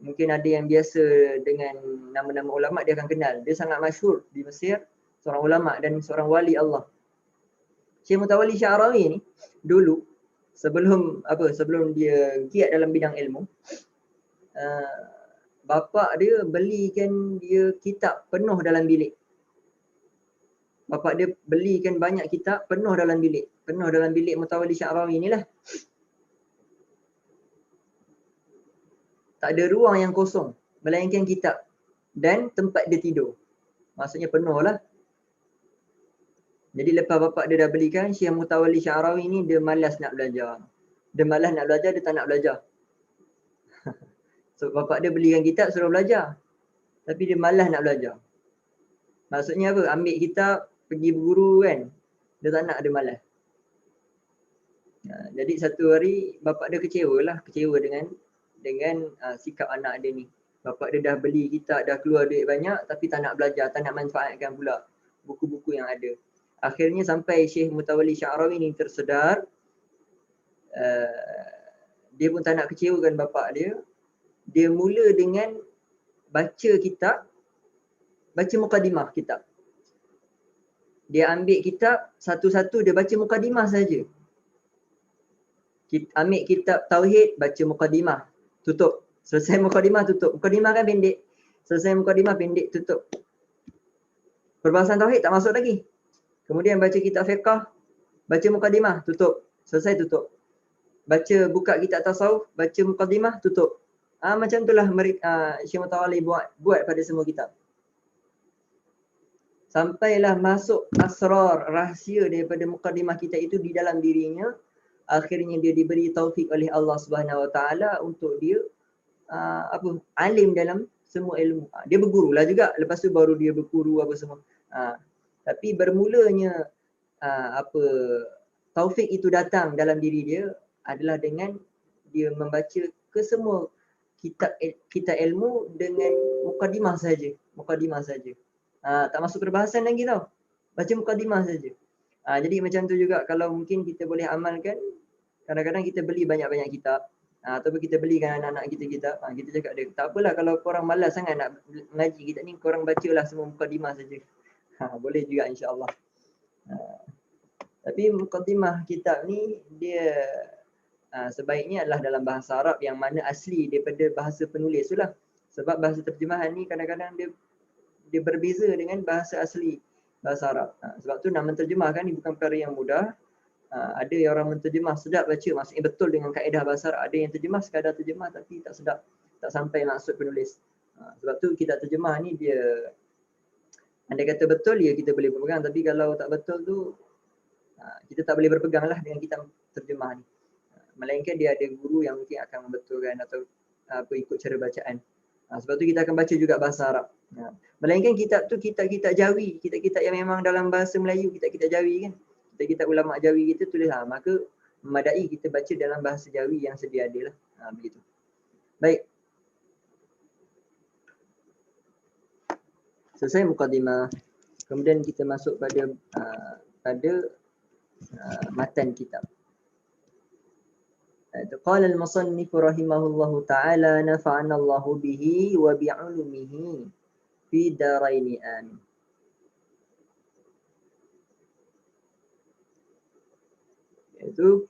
[SPEAKER 1] mungkin ada yang biasa dengan nama-nama ulama, dia akan kenal. Dia sangat masyhur di Mesir, seorang ulama dan seorang wali Allah. Syekh Mutawalli Sya'rawi ni dulu, sebelum dia giat dalam bidang ilmu, bapa dia belikan dia kitab penuh dalam bilik. Bapa dia belikan banyak kitab penuh dalam bilik. Penuh dalam bilik Mutawalli Sya'rawi inilah. Tak ada ruang yang kosong, melainkan kitab dan tempat dia tidur. Maksudnya penuh lah. Jadi lepas bapa dia dah belikan, Syekh Mutawalli Sya'rawi ni dia malas nak belajar. Dia tak nak belajar. So bapa dia belikan kitab suruh belajar, tapi dia malas nak belajar. Maksudnya apa? Ambil kitab, pergi berguru kan. Dia tak nak, dia malas. Jadi satu hari bapa dia kecewa dengan sikap anak dia ni. Bapa dia dah beli kitab, dah keluar duit banyak, tapi tak nak belajar, tak nak manfaatkan pula buku-buku yang ada. Akhirnya sampai Syekh Mutawalli Sya'rawi ni tersedar, dia pun tak nak kecewakan bapa dia. Dia mula dengan baca kitab, baca muqaddimah kitab. Dia ambil kitab satu-satu, dia baca muqaddimah saja. Ambil kitab Tauhid, baca muqaddimah, tutup. Selesai muqaddimah, tutup. Muqaddimah kan pendek. Selesai muqaddimah, pendek, tutup. Perbahasan Tauhid tak masuk lagi. Kemudian baca kitab fiqh, baca muqaddimah, tutup. Selesai, tutup. Buka kitab tasawuf, baca muqaddimah, tutup. Macam itulah Syekh Mutawalli buat pada semua kitab. Sampailah masuk asrar, rahsia daripada muqaddimah kita itu di dalam dirinya. Akhirnya dia diberi taufik oleh Allah Subhanahu Wa Taala untuk dia alim dalam semua ilmu. Dia berguru lah juga, lepas tu baru dia berguru apa semua. Tapi bermulanya taufik itu datang dalam diri dia adalah dengan dia membaca ke semua kitab ilmu dengan muqaddimah saja. Tak masuk perbahasan lagi tau. Baca muqaddimah saja. Jadi macam tu juga kalau mungkin kita boleh amalkan. Kadang-kadang kita beli banyak-banyak kitab, ataupun kita belikan anak-anak kita kitab. Kita cakap dia, tak apalah kalau korang malas sangat nak mengaji kitab ni, korang bacalah semua muqaddimah saja. Boleh juga insya-Allah. Tapi muqaddimah kitab ni dia sebaiknya adalah dalam bahasa Arab yang mana asli daripada bahasa penulis tu lah. Sebab bahasa terjemahan ni kadang-kadang dia berbeza dengan bahasa asli. bahasa Arab. Sebab tu nak menterjemahkan ni bukan perkara yang mudah. Ada yang orang menterjemah sedap baca, maksudnya betul dengan kaedah bahasa Arab. Ada yang terjemah sekadar terjemah tapi tak sedap, tak sampai maksud penulis. Sebab tu kita terjemah ni dia, andai kata betul ya kita boleh berpegang, tapi kalau tak betul tu kita tak boleh berpegang lah dengan kita terjemah ni. Melainkan dia ada guru yang mungkin akan membetulkan atau ikut cara bacaan. Sebab tu kita akan baca juga bahasa Arab. Melainkan kitab tu kitab-kitab Jawi, kitab-kitab yang memang dalam bahasa Melayu, kitab-kitab Jawi kan. Kitab-kitab ulama Jawi kita tulis, maka memadai kita baca dalam bahasa Jawi yang sedia ada lah. Begitu. Baik. Selesai mukadimah. Kemudian kita masuk pada matan kitab. Qala al-musannif rahimahullahu ta'ala nafa'ana Allah bihi wa bi'ulumihi fi daraini amin. Iaitu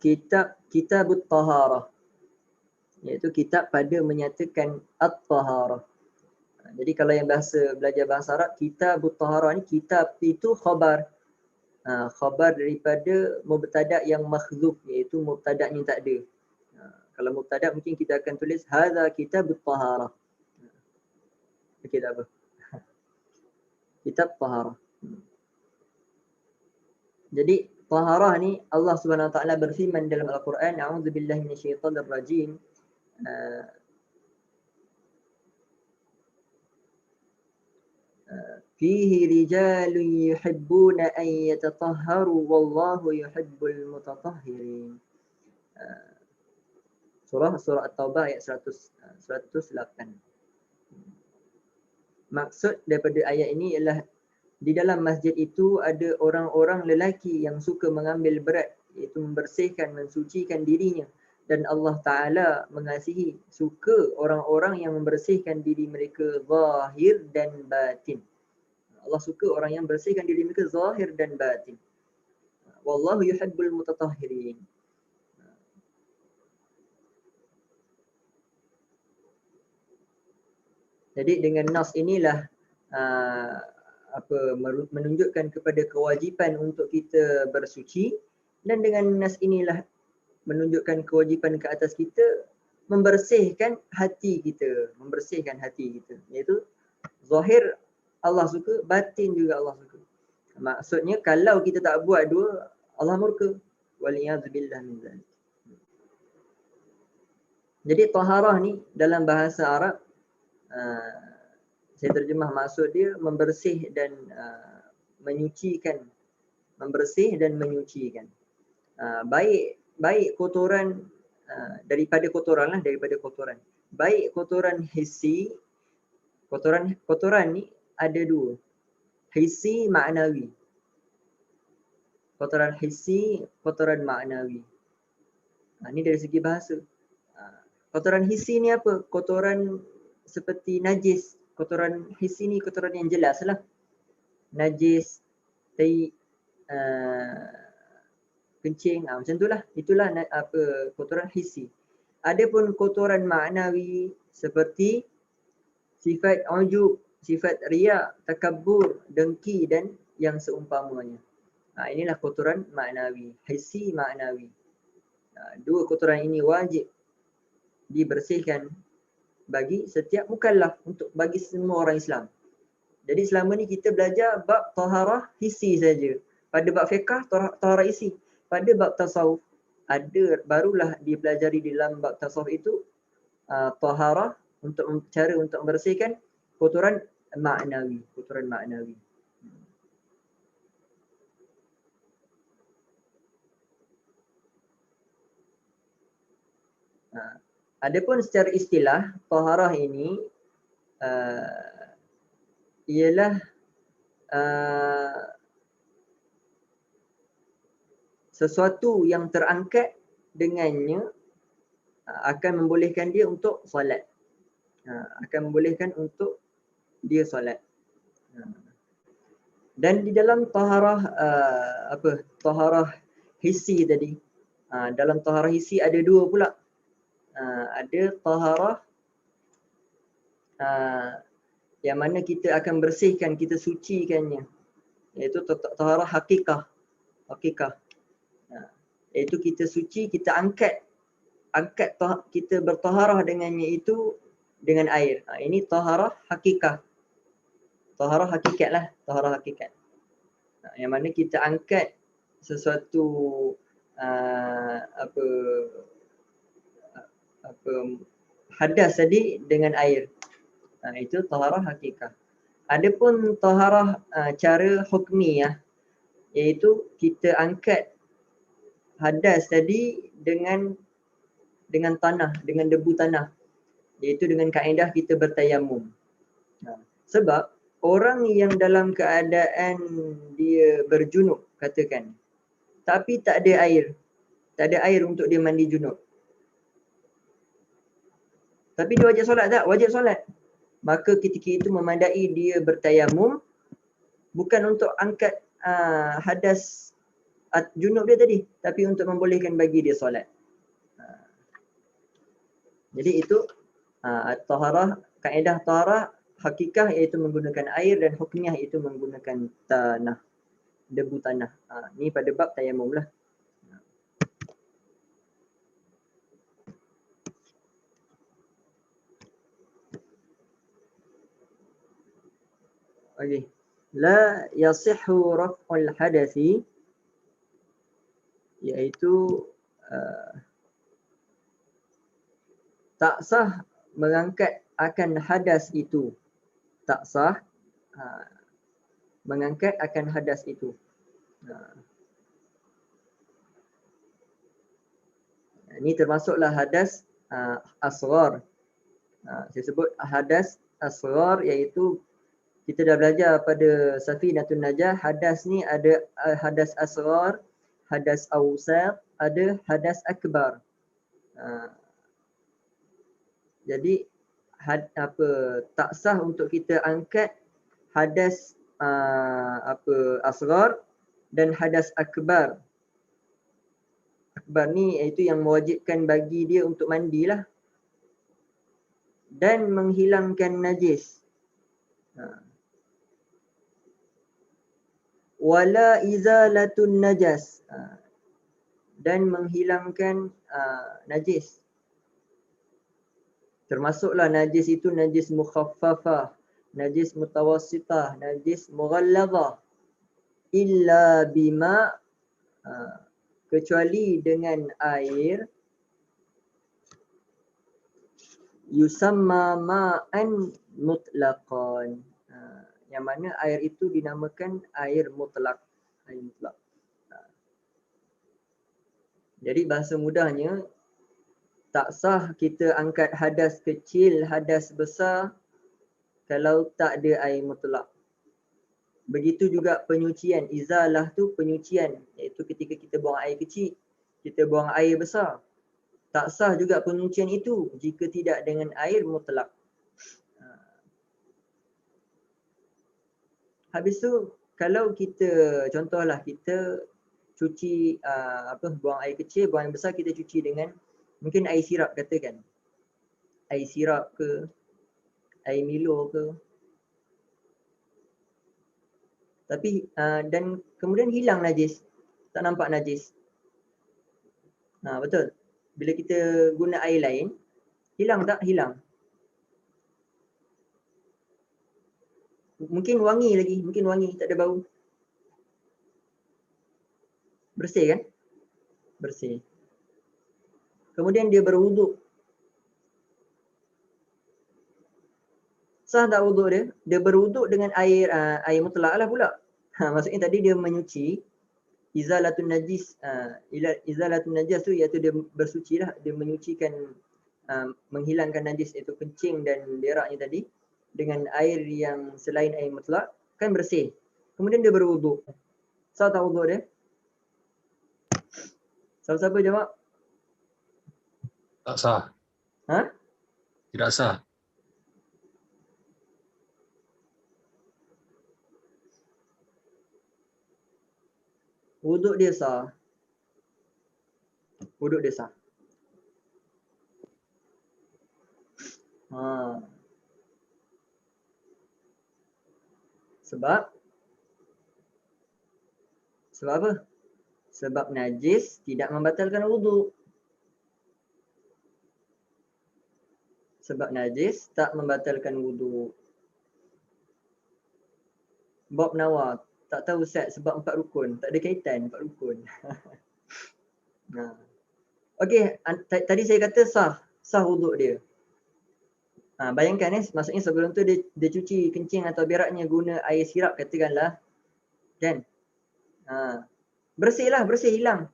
[SPEAKER 1] kitabut taharah. Iaitu kitab pada menyatakan at-taharah. Jadi kalau yang belajar bahasa Arab, kitabut taharah ni, kitab itu khabar. Khabar daripada mubtada' yang makhzuf, iaitu mubtada' yang tak ada. Kalau mubtada' mungkin kita akan tulis hadza kitabut taharah. Okey, tak apa. Kitab taharah. Jadi taharah ni Allah Subhanahu Wa Taala berfirman dalam Al-Quran, a'udzubillahi minasyaitonir rajim. Fihi rijalun yuhibbuna an yatatahharu wallahu yuhibbul mutatahhirin. Surah At-Taubah ayat 108. Maksud daripada ayat ini ialah di dalam masjid itu ada orang-orang lelaki yang suka mengambil berat, iaitu membersihkan, mensucikan dirinya. Dan Allah Ta'ala mengasihi, suka orang-orang yang membersihkan diri mereka zahir dan batin. Allah suka orang yang bersihkan diri mereka zahir dan batin. Wallahu yuhibbul mutatahhirin. Jadi dengan nas inilah menunjukkan kepada kewajipan untuk kita bersuci, dan dengan nas inilah menunjukkan kewajipan ke atas kita membersihkan hati kita, iaitu zahir Allah suka, batin juga Allah suka. Maksudnya kalau kita tak buat dua, Allah murka. Waliyadzubillah min zalik. Jadi taharah ni dalam bahasa Arab, saya terjemah maksud dia membersih dan menyucikan. Membersih dan menyucikan. Baik kotoran daripada kotoran. Baik kotoran hissi, kotoran ni ada dua. Hissi, ma'nawi. Kotoran hissi, kotoran ma'nawi. Ini dari segi bahasa. Kotoran hissi ni apa? Kotoran seperti najis. Kotoran hissi ni kotoran yang jelas lah. Najis, tai, kencing, macam itulah. Itulah kotoran hissi. Adapun kotoran ma'nawi seperti sifat ujub, sifat riya, takabbur, dengki dan yang seumpamanya. Inilah kotoran ma'nawi, hissi, ma'nawi. Dua kotoran ini wajib dibersihkan bagi setiap mukallaf, untuk bagi semua orang Islam. Jadi selama ni kita belajar bab taharah hissi saja. Pada bab fiqh taharah hissi. Pada bab tasawuf barulah dipelajari di dalam bab tasawuf itu taharah untuk cara untuk membersihkan kotoran ma'nawi, Adapun secara istilah, taharah ini ialah sesuatu yang terangkat dengannya akan membolehkan dia untuk solat. Dan di dalam taharah taharah hissi tadi, dalam taharah hissi ada dua pula. Ada taharah yang mana kita akan bersihkan, kita sucikannya. iaitu taharah hakikah. Iaitu kita suci, kita angkat kita bertaharah dengannya itu dengan air. Ini taharah hakikah. Taharah hakikat lah, taharah hakikat. Yang mana kita angkat sesuatu apa hadas tadi dengan air. Itu taharah hakikah. Adapun taharah cara hukmiyah, iaitu kita angkat hadas tadi dengan tanah, dengan debu tanah, iaitu dengan kaedah kita bertayamum. Sebab orang yang dalam keadaan dia berjunub, katakan, tapi tak ada air untuk dia mandi junub, tapi dia wajib solat tak? Wajib solat. Maka ketika itu memadai dia bertayamum, bukan untuk angkat hadas junub dia tadi, tapi untuk membolehkan bagi dia solat. Jadi itu taharah, kaedah taharah hakikah iaitu menggunakan air, dan hukmiyah itu menggunakan tanah, debu tanah. Ni pada bab tayamum lah. Okey. La yasihhu raf'ul hadathi, iaitu tak sah mengangkat akan hadas itu. Tak sah mengangkat akan hadas itu. Ini termasuklah hadas asghar. Saya sebut hadas asghar, iaitu kita dah belajar pada Safinatun Najah, hadas ni ada hadas asghar, hadas awsat, ada hadas akbar. Jadi tak sah untuk kita angkat hadas asghar dan hadas akbar. Akbar ni iaitu yang mewajibkan bagi dia untuk mandilah dan menghilangkan najis. Wala izalatun najas, dan menghilangkan najis. Termasuklah najis itu najis mukhaffafah, najis mutawassitah, najis mughallazah, illa bima, kecuali dengan air, yusamma ma'an mutlaqan, yang mana air itu dinamakan air mutlak. Jadi bahasa mudahnya, tak sah kita angkat hadas kecil, hadas besar kalau tak ada air mutlak. Begitu juga penyucian, izalah tu penyucian, iaitu ketika kita buang air kecil, kita buang air besar. Tak sah juga penyucian itu jika tidak dengan air mutlak. Habis tu kalau kita, contohlah kita cuci buang air kecil, buang air besar, kita cuci dengan mungkin air sirap, katakan. Air sirap ke, air Milo ke. Tapi dan kemudian hilang najis, tak nampak najis. Betul. Bila kita guna air lain, hilang tak? Hilang. Mungkin wangi lagi, tak ada bau. Bersih kan? Bersih. Kemudian dia berwuduk. Sah tak wuduk dia? Dia berwuduk dengan air mutlak lah pula. Maksudnya tadi dia menyuci, izalatun najis. Izalatun najis tu iaitu dia bersuci lah, dia menyucikan, menghilangkan najis, iaitu kencing dan beraknya tadi, dengan air yang selain air mutlak, kan bersih. Kemudian dia berwuduk. Sah tak wuduk dia? Siapa-siapa jawab?
[SPEAKER 2] Tak sah. Tidak sah.
[SPEAKER 1] Wuduk dia sah. Wuduk dia sah. Sebab Sebab apa? Sebab najis tidak membatalkan wuduk. Sebab najis tak membatalkan wuduk. Bob Nawar, tak tahu Ustaz sebab 4 rukun. Tak ada kaitan 4 rukun. Okey, tadi saya kata sah wuduk dia. Bayangkan maksudnya sebelum tu dia cuci kencing atau beraknya guna air sirap katakanlah. Kan? Bersih hilang.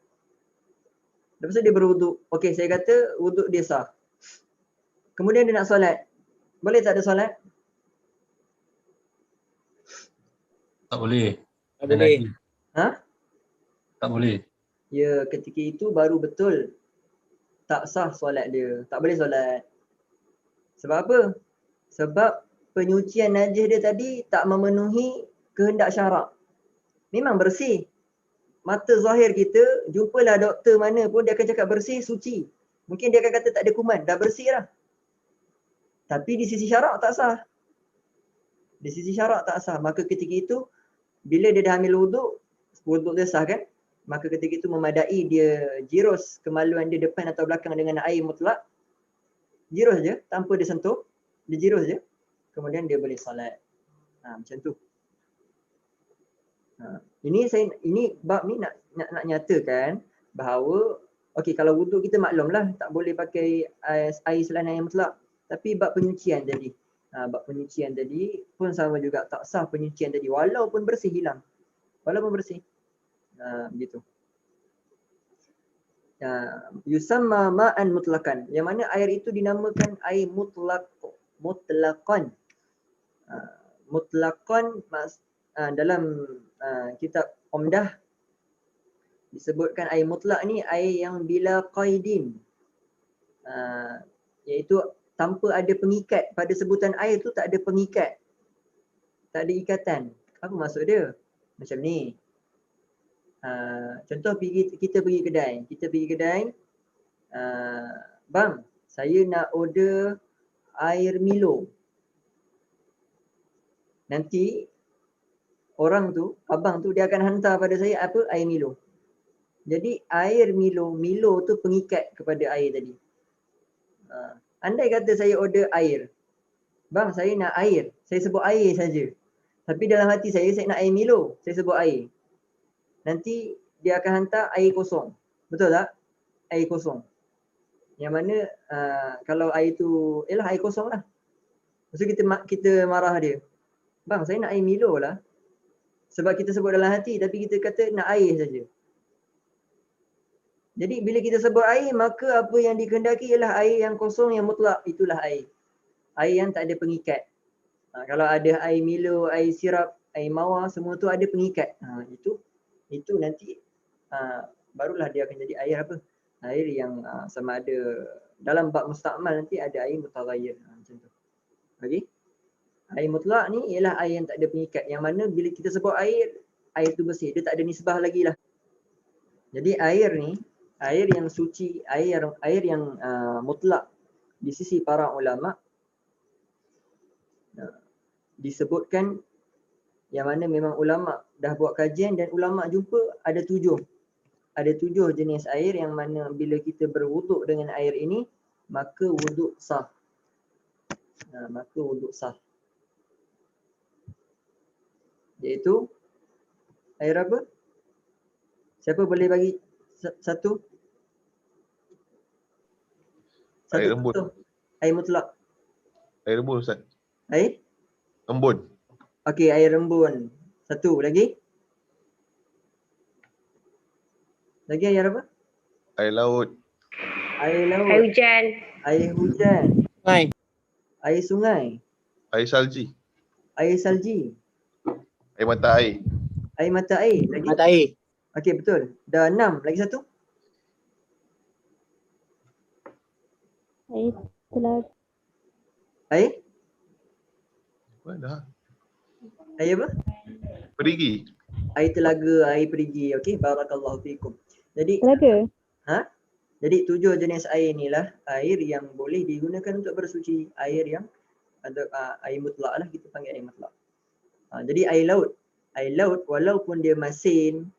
[SPEAKER 1] Lepas tu dia berwuduk. Okey, saya kata wuduk dia sah. Kemudian dia nak solat. Boleh tak ada solat?
[SPEAKER 2] Tak boleh.
[SPEAKER 3] Tak boleh.
[SPEAKER 2] Tak boleh.
[SPEAKER 1] Ya, ketika itu baru betul tak sah solat dia. Tak boleh solat. Sebab apa? Sebab penyucian najis dia tadi tak memenuhi kehendak syarak. Memang bersih. Mata zahir kita, jumpalah doktor mana pun dia akan cakap bersih, suci. Mungkin dia akan kata tak ada kuman, dah bersih lah. Tapi di sisi syarak tak sah. Di sisi syarak tak sah. Maka ketika itu, bila dia dah ambil wuduk dia sah kan? Maka ketika itu memadai dia jirus kemaluan dia depan atau belakang dengan air mutlak. Jirus je, tanpa dia sentuh. Dia jirus je. Kemudian dia boleh solat. Macam tu. Ini bab ni nak nyatakan bahawa okey, kalau wuduk kita maklumlah tak boleh pakai air selain air mutlak. Tapi bab penyucian tadi. Bab penyucian tadi pun sama juga, tak sah penyucian tadi walaupun bersih hilang. Walaupun bersih. Begitu. Yusamma ma'an mutlaqan. Yang mana air itu dinamakan air mutlaqan. Mutlaqan dalam kitab Umdah disebutkan air mutlak ni air yang bila qaidin. Iaitu tanpa ada pengikat. Pada sebutan air tu tak ada pengikat. Tak ada ikatan. Apa maksud dia? Macam ni. Contoh kita pergi kedai. Bang, saya nak order air Milo. Nanti orang tu, abang tu dia akan hantar pada saya apa? Air Milo. Jadi air Milo tu pengikat kepada air tadi. Andai kata saya order air. Bang, saya nak air. Saya sebut air saja. Tapi dalam hati saya nak air Milo. Saya sebut air. Nanti dia akan hantar air kosong. Betul tak? Air kosong. Yang mana kalau air tu, air kosong lah. Lepas tu kita marah dia. Bang, saya nak air Milo lah. Sebab kita sebut dalam hati tapi kita kata nak air saja. Jadi bila kita sebut air, maka apa yang dikehendaki ialah air yang kosong, yang mutlak. Itulah air. Air yang tak ada pengikat. Kalau ada air Milo, air sirap, air mawar, semua tu ada pengikat. Itu nanti barulah dia akan jadi air apa? Air yang sama ada dalam bab musta'mal nanti ada air mutaghayyir. Macam tu. Okey. Air mutlak ni ialah air yang tak ada pengikat. Yang mana bila kita sebut air tu bersih. Dia tak ada nisbah lagi lah. Jadi air ni, air yang suci, air yang mutlak di sisi para ulama disebutkan yang mana memang ulama dah buat kajian dan ulama jumpa ada 7. Ada 7 jenis air yang mana bila kita berwuduk dengan air ini maka wuduk sah. Maka wuduk sah. Iaitu air apa? Siapa boleh bagi satu?
[SPEAKER 4] Air embun.
[SPEAKER 1] Air mutlak.
[SPEAKER 4] Air embun Ustaz.
[SPEAKER 1] Air?
[SPEAKER 4] Embun.
[SPEAKER 1] Okey, air embun. Satu lagi? Lagi air apa?
[SPEAKER 4] Air laut.
[SPEAKER 1] Air laut.
[SPEAKER 5] Air hujan.
[SPEAKER 1] Air hujan.
[SPEAKER 3] Sungai.
[SPEAKER 1] Air sungai.
[SPEAKER 4] Air salji.
[SPEAKER 1] Air salji.
[SPEAKER 4] Air mata air.
[SPEAKER 1] Air mata air. Lagi?
[SPEAKER 3] Mata air.
[SPEAKER 1] Okey, betul. Dah 6. Lagi satu?
[SPEAKER 5] Air telaga.
[SPEAKER 1] Air?
[SPEAKER 4] Apa dah?
[SPEAKER 1] Air apa?
[SPEAKER 4] Perigi.
[SPEAKER 1] Air telaga, air perigi. Okey, barakallahu fikum. Jadi
[SPEAKER 5] Telaga?
[SPEAKER 1] Jadi 7 jenis air inilah air yang boleh digunakan untuk bersuci. Air yang ada air mutlak lah, kita panggil air mutlak. Jadi air laut walaupun dia masin,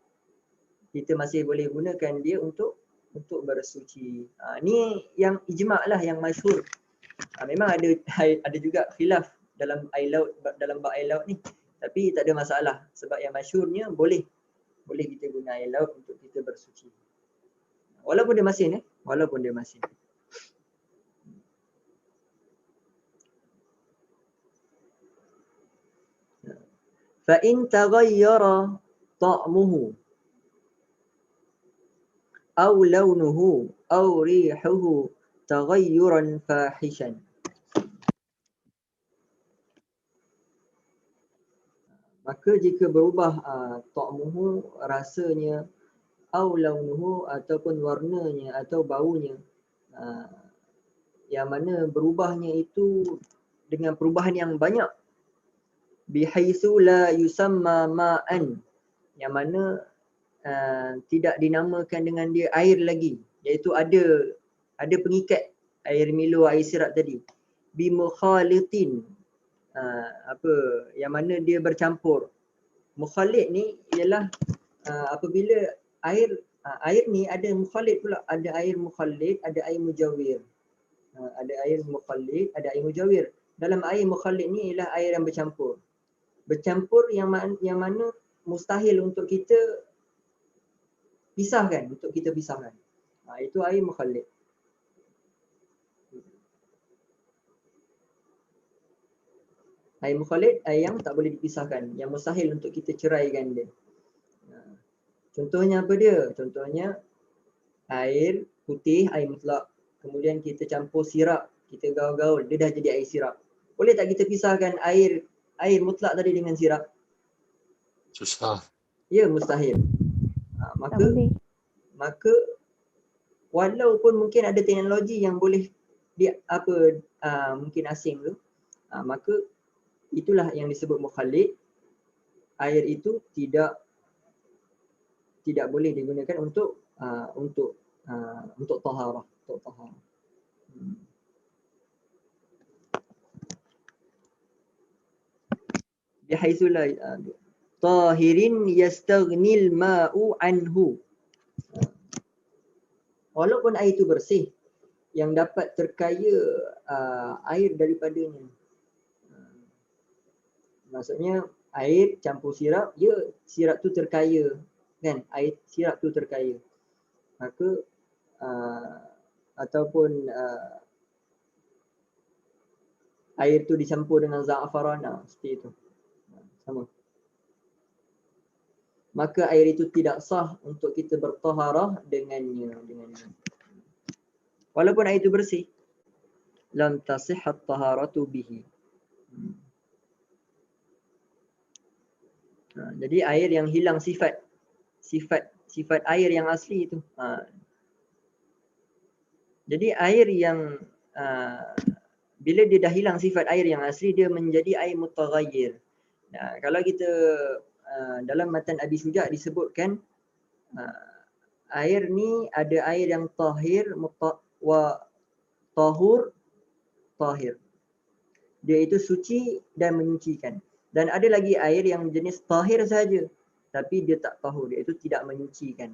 [SPEAKER 1] kita masih boleh gunakan dia untuk bersuci. Ni yang ijma' lah, yang masyhur. Memang ada juga khilaf dalam air laut, dalam bab air laut ni, tapi tak ada masalah sebab yang masyhurnya boleh kita guna air laut untuk kita bersuci. Walaupun dia masin walaupun dia masin. Fa in taghayyara ta'muhu aw launuhu aw rihuhu taghayyuran fahishan. Maka jika berubah ta'muhu, rasanya, aw launuhu, ataupun warnanya atau baunya, yang mana berubahnya itu dengan perubahan yang banyak, bihaitsu la yusamma ma'an, yang mana tidak dinamakan dengan dia air lagi, iaitu ada pengikat air Milo, air sirap tadi, bimukhalitin, yang mana dia bercampur. Mukhalid ni ialah apabila air ni ada mukhalid pula, ada air mukhalid, ada air mujawir. Ada air mukhalid, ada air mujawir. Dalam air mukhalid ni ialah air yang bercampur. Bercampur yang mana mustahil untuk kita pisahkan, itu air mukhalid. Air mukhalid, air yang tak boleh dipisahkan, yang mustahil untuk kita ceraikan dia. Contohnya apa dia? Contohnya air putih, air mutlak. Kemudian kita campur sirap, kita gaul-gaul, dia dah jadi air sirap. Boleh tak kita pisahkan air mutlak tadi dengan sirap?
[SPEAKER 2] Susah.
[SPEAKER 1] Ya, mustahil. Maka walaupun mungkin ada teknologi yang boleh mungkin asing tu, maka itulah yang disebut mukhalid. Air itu tidak boleh digunakan untuk taharah, bihaitsu la tahirin yastaghnil ma'u anhu. Walaupun air itu bersih, yang dapat terkaya air daripadanya. Maksudnya air campur sirap, sirap tu terkaya, kan? Air sirap tu terkaya. Maka ataupun air tu dicampur dengan za'afaran, seperti itu. Sama. Maka air itu tidak sah untuk kita bertaharah dengannya. Walaupun air itu bersih, lam tasihhat taharatu bihi. Jadi air yang hilang sifat air yang asli itu. Jadi air yang bila dia dah hilang sifat air yang asli, dia menjadi air mutaghayyir. Kalau kita dalam matan Abi Syuja' disebutkan air ni ada air yang tahir wa tahur tahir. Dia itu suci dan menyucikan. Dan ada lagi air yang jenis tahir saja, tapi dia tak tahur, dia itu tidak menyucikan.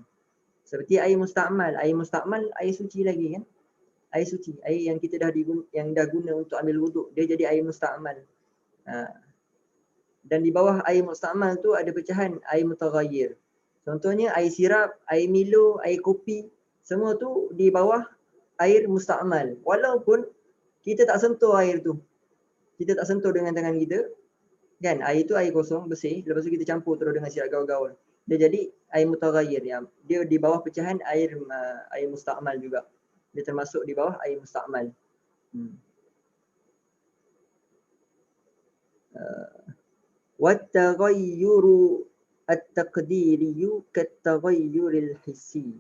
[SPEAKER 1] Seperti air musta'mal. Air musta'mal air suci lagi, kan? Air suci, air yang kita dah guna untuk ambil wuduk, dia jadi air musta'mal. Dan di bawah air musta'mal tu ada pecahan air mutaghayyir. Contohnya air sirap, air Milo, air kopi, semua tu di bawah air musta'mal. Walaupun kita tak sentuh air tu, kita tak sentuh dengan tangan kita, kan? Air tu air kosong, bersih, lepas tu kita campur terus dengan sirap gaul-gaul, dia jadi air mutaghayyir. Dia di bawah pecahan air musta'mal juga. Dia termasuk di bawah air musta'mal. Wattaghayyuru at-taqdiriyu kat-taghayyuril hissi.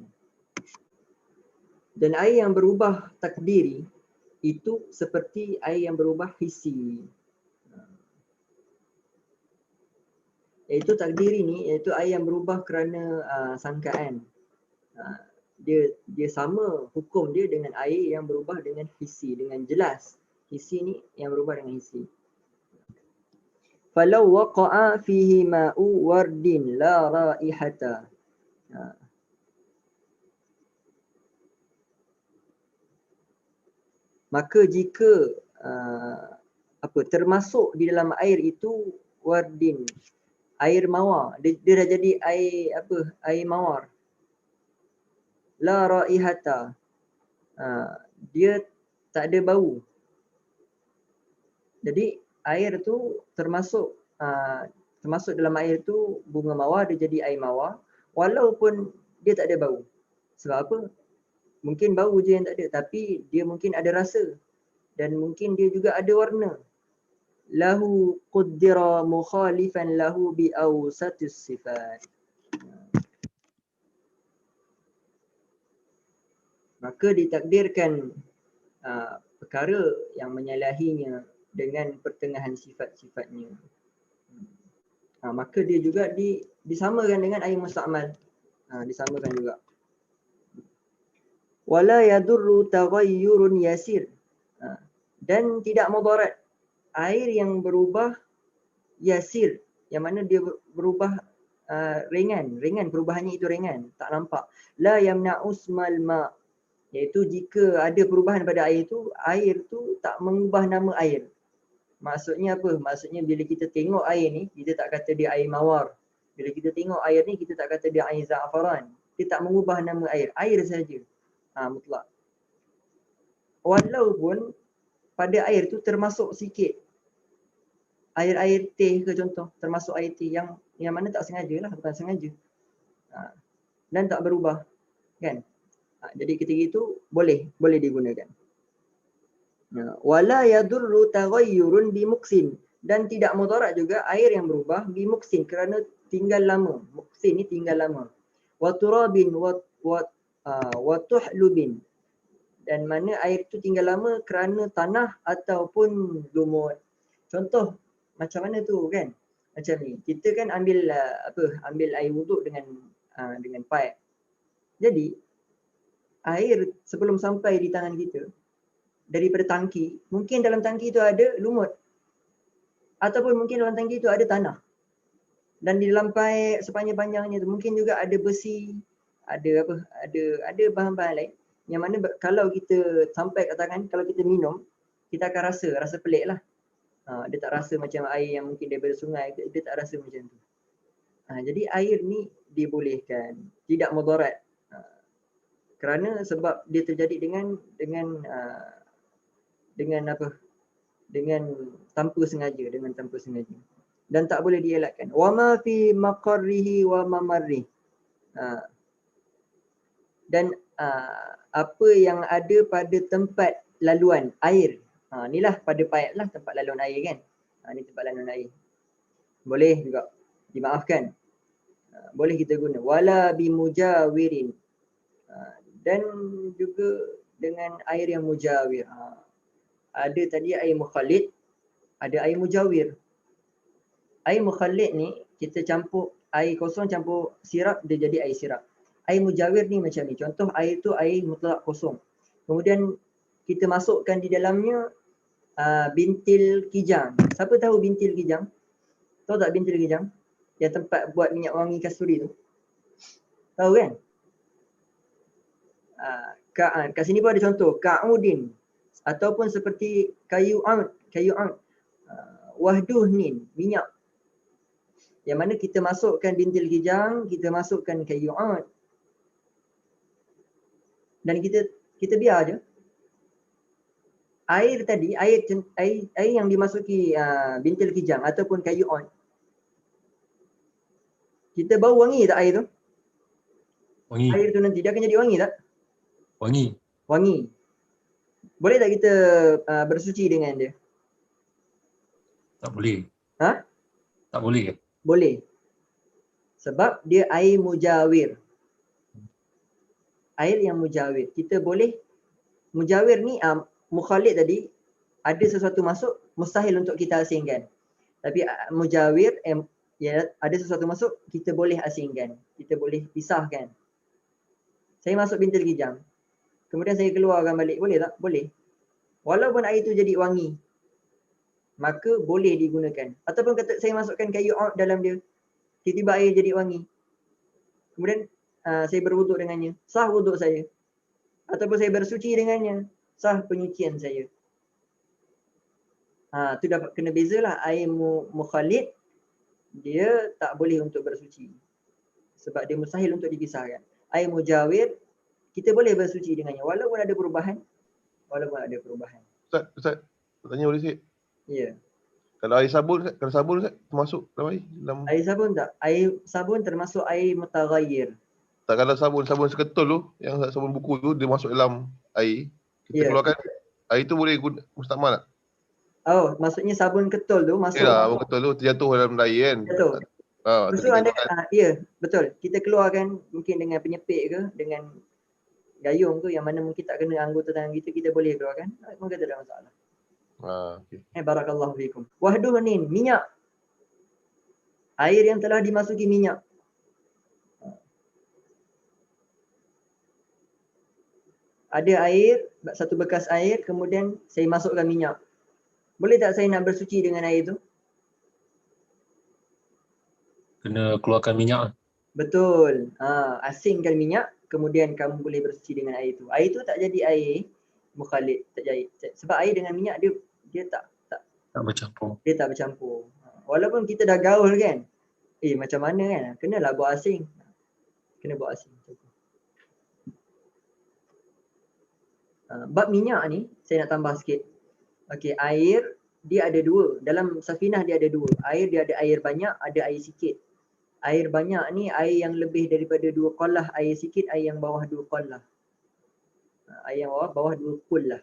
[SPEAKER 1] Dan air yang berubah takdiri itu seperti air yang berubah hissi. Iaitu takdiri ni, iaitu air yang berubah kerana sangkaan. Dia sama hukum dia dengan air yang berubah dengan hissi, dengan jelas. Hissi ni yang berubah dengan hissi. Falau waqa'a fihi ma'u wardin la raihata. Maka jika termasuk di dalam air itu wardin, air mawar, dia dah jadi air mawar, la raihata, dia tak ada bau. Jadi air tu termasuk dalam air tu bunga mawar, dia jadi air mawar walaupun dia tak ada bau. Sebab apa? Mungkin bau je yang tak ada, tapi dia mungkin ada rasa dan mungkin dia juga ada warna. Lahu quddira mukhalifan lahu bi awsatis sifat. Maka ditakdirkan perkara yang menyalahinya dengan pertengahan sifat-sifatnya. Maka dia juga disamakan dengan air musta'mal. Disamakan juga. Wala yadurru taghayyurun yasir. Dan tidak mudarat air yang berubah yasir, yang mana dia berubah ringan perubahannya itu ringan, tak nampak. La yamna'usmal ma, iaitu jika ada perubahan pada air tu tak mengubah nama air. Maksudnya apa? Maksudnya bila kita tengok air ni, kita tak kata dia air mawar. Bila kita tengok air ni, kita tak kata dia air za'afaran. Dia tak mengubah nama air saja. Mutlak. Walaupun pada air tu termasuk sikit air teh ke contoh, termasuk air teh yang mana tak sengaja lah, bukan sengaja. Dan tak berubah. Kan? Jadi ketika itu boleh digunakan. Wala yadurru taghayyurun bimuksin, dan tidak mudarat juga air yang berubah bimuksin kerana tinggal lama. Muksin ni tinggal lama. Wa turabin wa tuhlubin, dan mana air tu tinggal lama kerana tanah ataupun lumut. Contoh macam mana tu kan? Macam ni. Kita kan ambil air wuduk dengan pipe. Jadi air sebelum sampai di tangan kita daripada tangki, mungkin dalam tangki itu ada lumut, ataupun mungkin dalam tangki itu ada tanah, dan di dalam pipe sepanjang-panjangnya tu mungkin juga ada besi, ada bahan-bahan lain yang mana kalau kita sampai kat tangan, kalau kita minum, kita akan rasa pelik lah. Dia tak rasa macam air yang mungkin daripada sungai, dia tak rasa macam tu. Jadi air ni dibolehkan, tidak mudarat, kerana sebab dia terjadi dengan tanpa sengaja, dan tak boleh dielakkan. Wa ma fi maqarrihi wa mamarrih, dan apa yang ada pada tempat laluan air. Inilah pada pipe lah tempat laluan air kan. Ni tempat laluan air. Boleh juga dimaafkan. Boleh kita guna. Wala bimujawirin, dan juga dengan air yang mujawir. Ada tadi air mukhalid, ada air mujawir. Air mukhalid ni kita campur air kosong campur sirap, dia jadi air sirap. Air mujawir ni macam ni. Contoh air tu air mutlak kosong. Kemudian kita masukkan di dalamnya bintil kijang. Siapa tahu bintil kijang? Tahu tak bintil kijang? Yang tempat buat minyak wangi kasturi tu. Tahu kan? Kat sini pun ada contoh. Ka'udin. Ataupun seperti kayu aud. Wahduhnin. Minyak. Yang mana kita masukkan bintil kijang, kita masukkan kayu aud. Dan kita biar je. Air tadi, air yang dimasuki bintil kijang ataupun kayu aud, kita bau wangi tak air tu?
[SPEAKER 2] Wangi.
[SPEAKER 1] Air tu nanti dia akan jadi wangi tak? Wangi. Boleh tak kita bersuci dengan dia?
[SPEAKER 2] Tak boleh. Tak boleh.
[SPEAKER 1] Boleh. Sebab dia air mujawir. Air yang mujawir. Kita boleh, mujawir ni mukhalid tadi, ada sesuatu masuk, mustahil untuk kita asingkan. Tapi mujawir, ada sesuatu masuk, kita boleh asingkan. Kita boleh pisahkan. Saya masuk bintil kijang, kemudian saya keluarkan balik, boleh tak? Boleh. Walaupun air itu jadi wangi, maka boleh digunakan. Ataupun kata saya masukkan kayu aud dalam dia, tiba-tiba air jadi wangi, kemudian saya berwuduk dengannya, sah wuduk saya. Ataupun saya bersuci dengannya, sah penyucian saya. Tu dapat kena bezalah. Air mukhalid dia tak boleh untuk bersuci. Sebab dia mustahil untuk dipisahkan. Air mujawir kita boleh bersuci dengannya walaupun ada perubahan.
[SPEAKER 4] Ustaz, tanya boleh sikit?
[SPEAKER 1] Ya.
[SPEAKER 4] Kalau air sabun, Ustaz, termasuk dalam air?
[SPEAKER 1] Air sabun tak? Air sabun termasuk air mutaghayyir.
[SPEAKER 4] Tak, kalau sabun seketul tu, yang sabun buku tu, dia masuk dalam air, kita keluarkan, air tu boleh guna mustakmal tak?
[SPEAKER 1] Oh, maksudnya sabun ketul tu masuk.
[SPEAKER 4] Yalah, sabun ketul tu terjatuh dalam air kan?
[SPEAKER 1] Jatuh. Lepas tu anda, betul. Kita keluarkan mungkin dengan penyepit ke, dengan gayung ke, yang mana mungkin tak kena anggota tangan kita boleh keluarkan. Mungkin tak ada masalah.
[SPEAKER 4] Okay.
[SPEAKER 1] Barakallahu fikum. Wahdunin, minyak. Air yang telah dimasuki minyak. Ada air, satu bekas air, kemudian saya masukkan minyak. Boleh tak saya nak bersuci dengan air tu?
[SPEAKER 2] Kena keluarkan minyak.
[SPEAKER 1] Betul. Asingkan minyak, kemudian kamu boleh bersuci dengan air tu. Air tu tak jadi air mukhalid, tak jadi. Sebab air dengan minyak dia tak
[SPEAKER 2] bercampur.
[SPEAKER 1] Dia tak bercampur. Walaupun kita dah gaul kan. Macam mana kan? Kenalah buat asing. Kena buat asing. Bab minyak ni saya nak tambah sikit. Okey, air dia ada dua. Dalam safinah dia ada dua. Air dia ada air banyak, ada air sikit. Air banyak ni air yang lebih daripada 2 qollah, air sikit air yang bawah 2 qollah. Air yang bawah 2 qollah.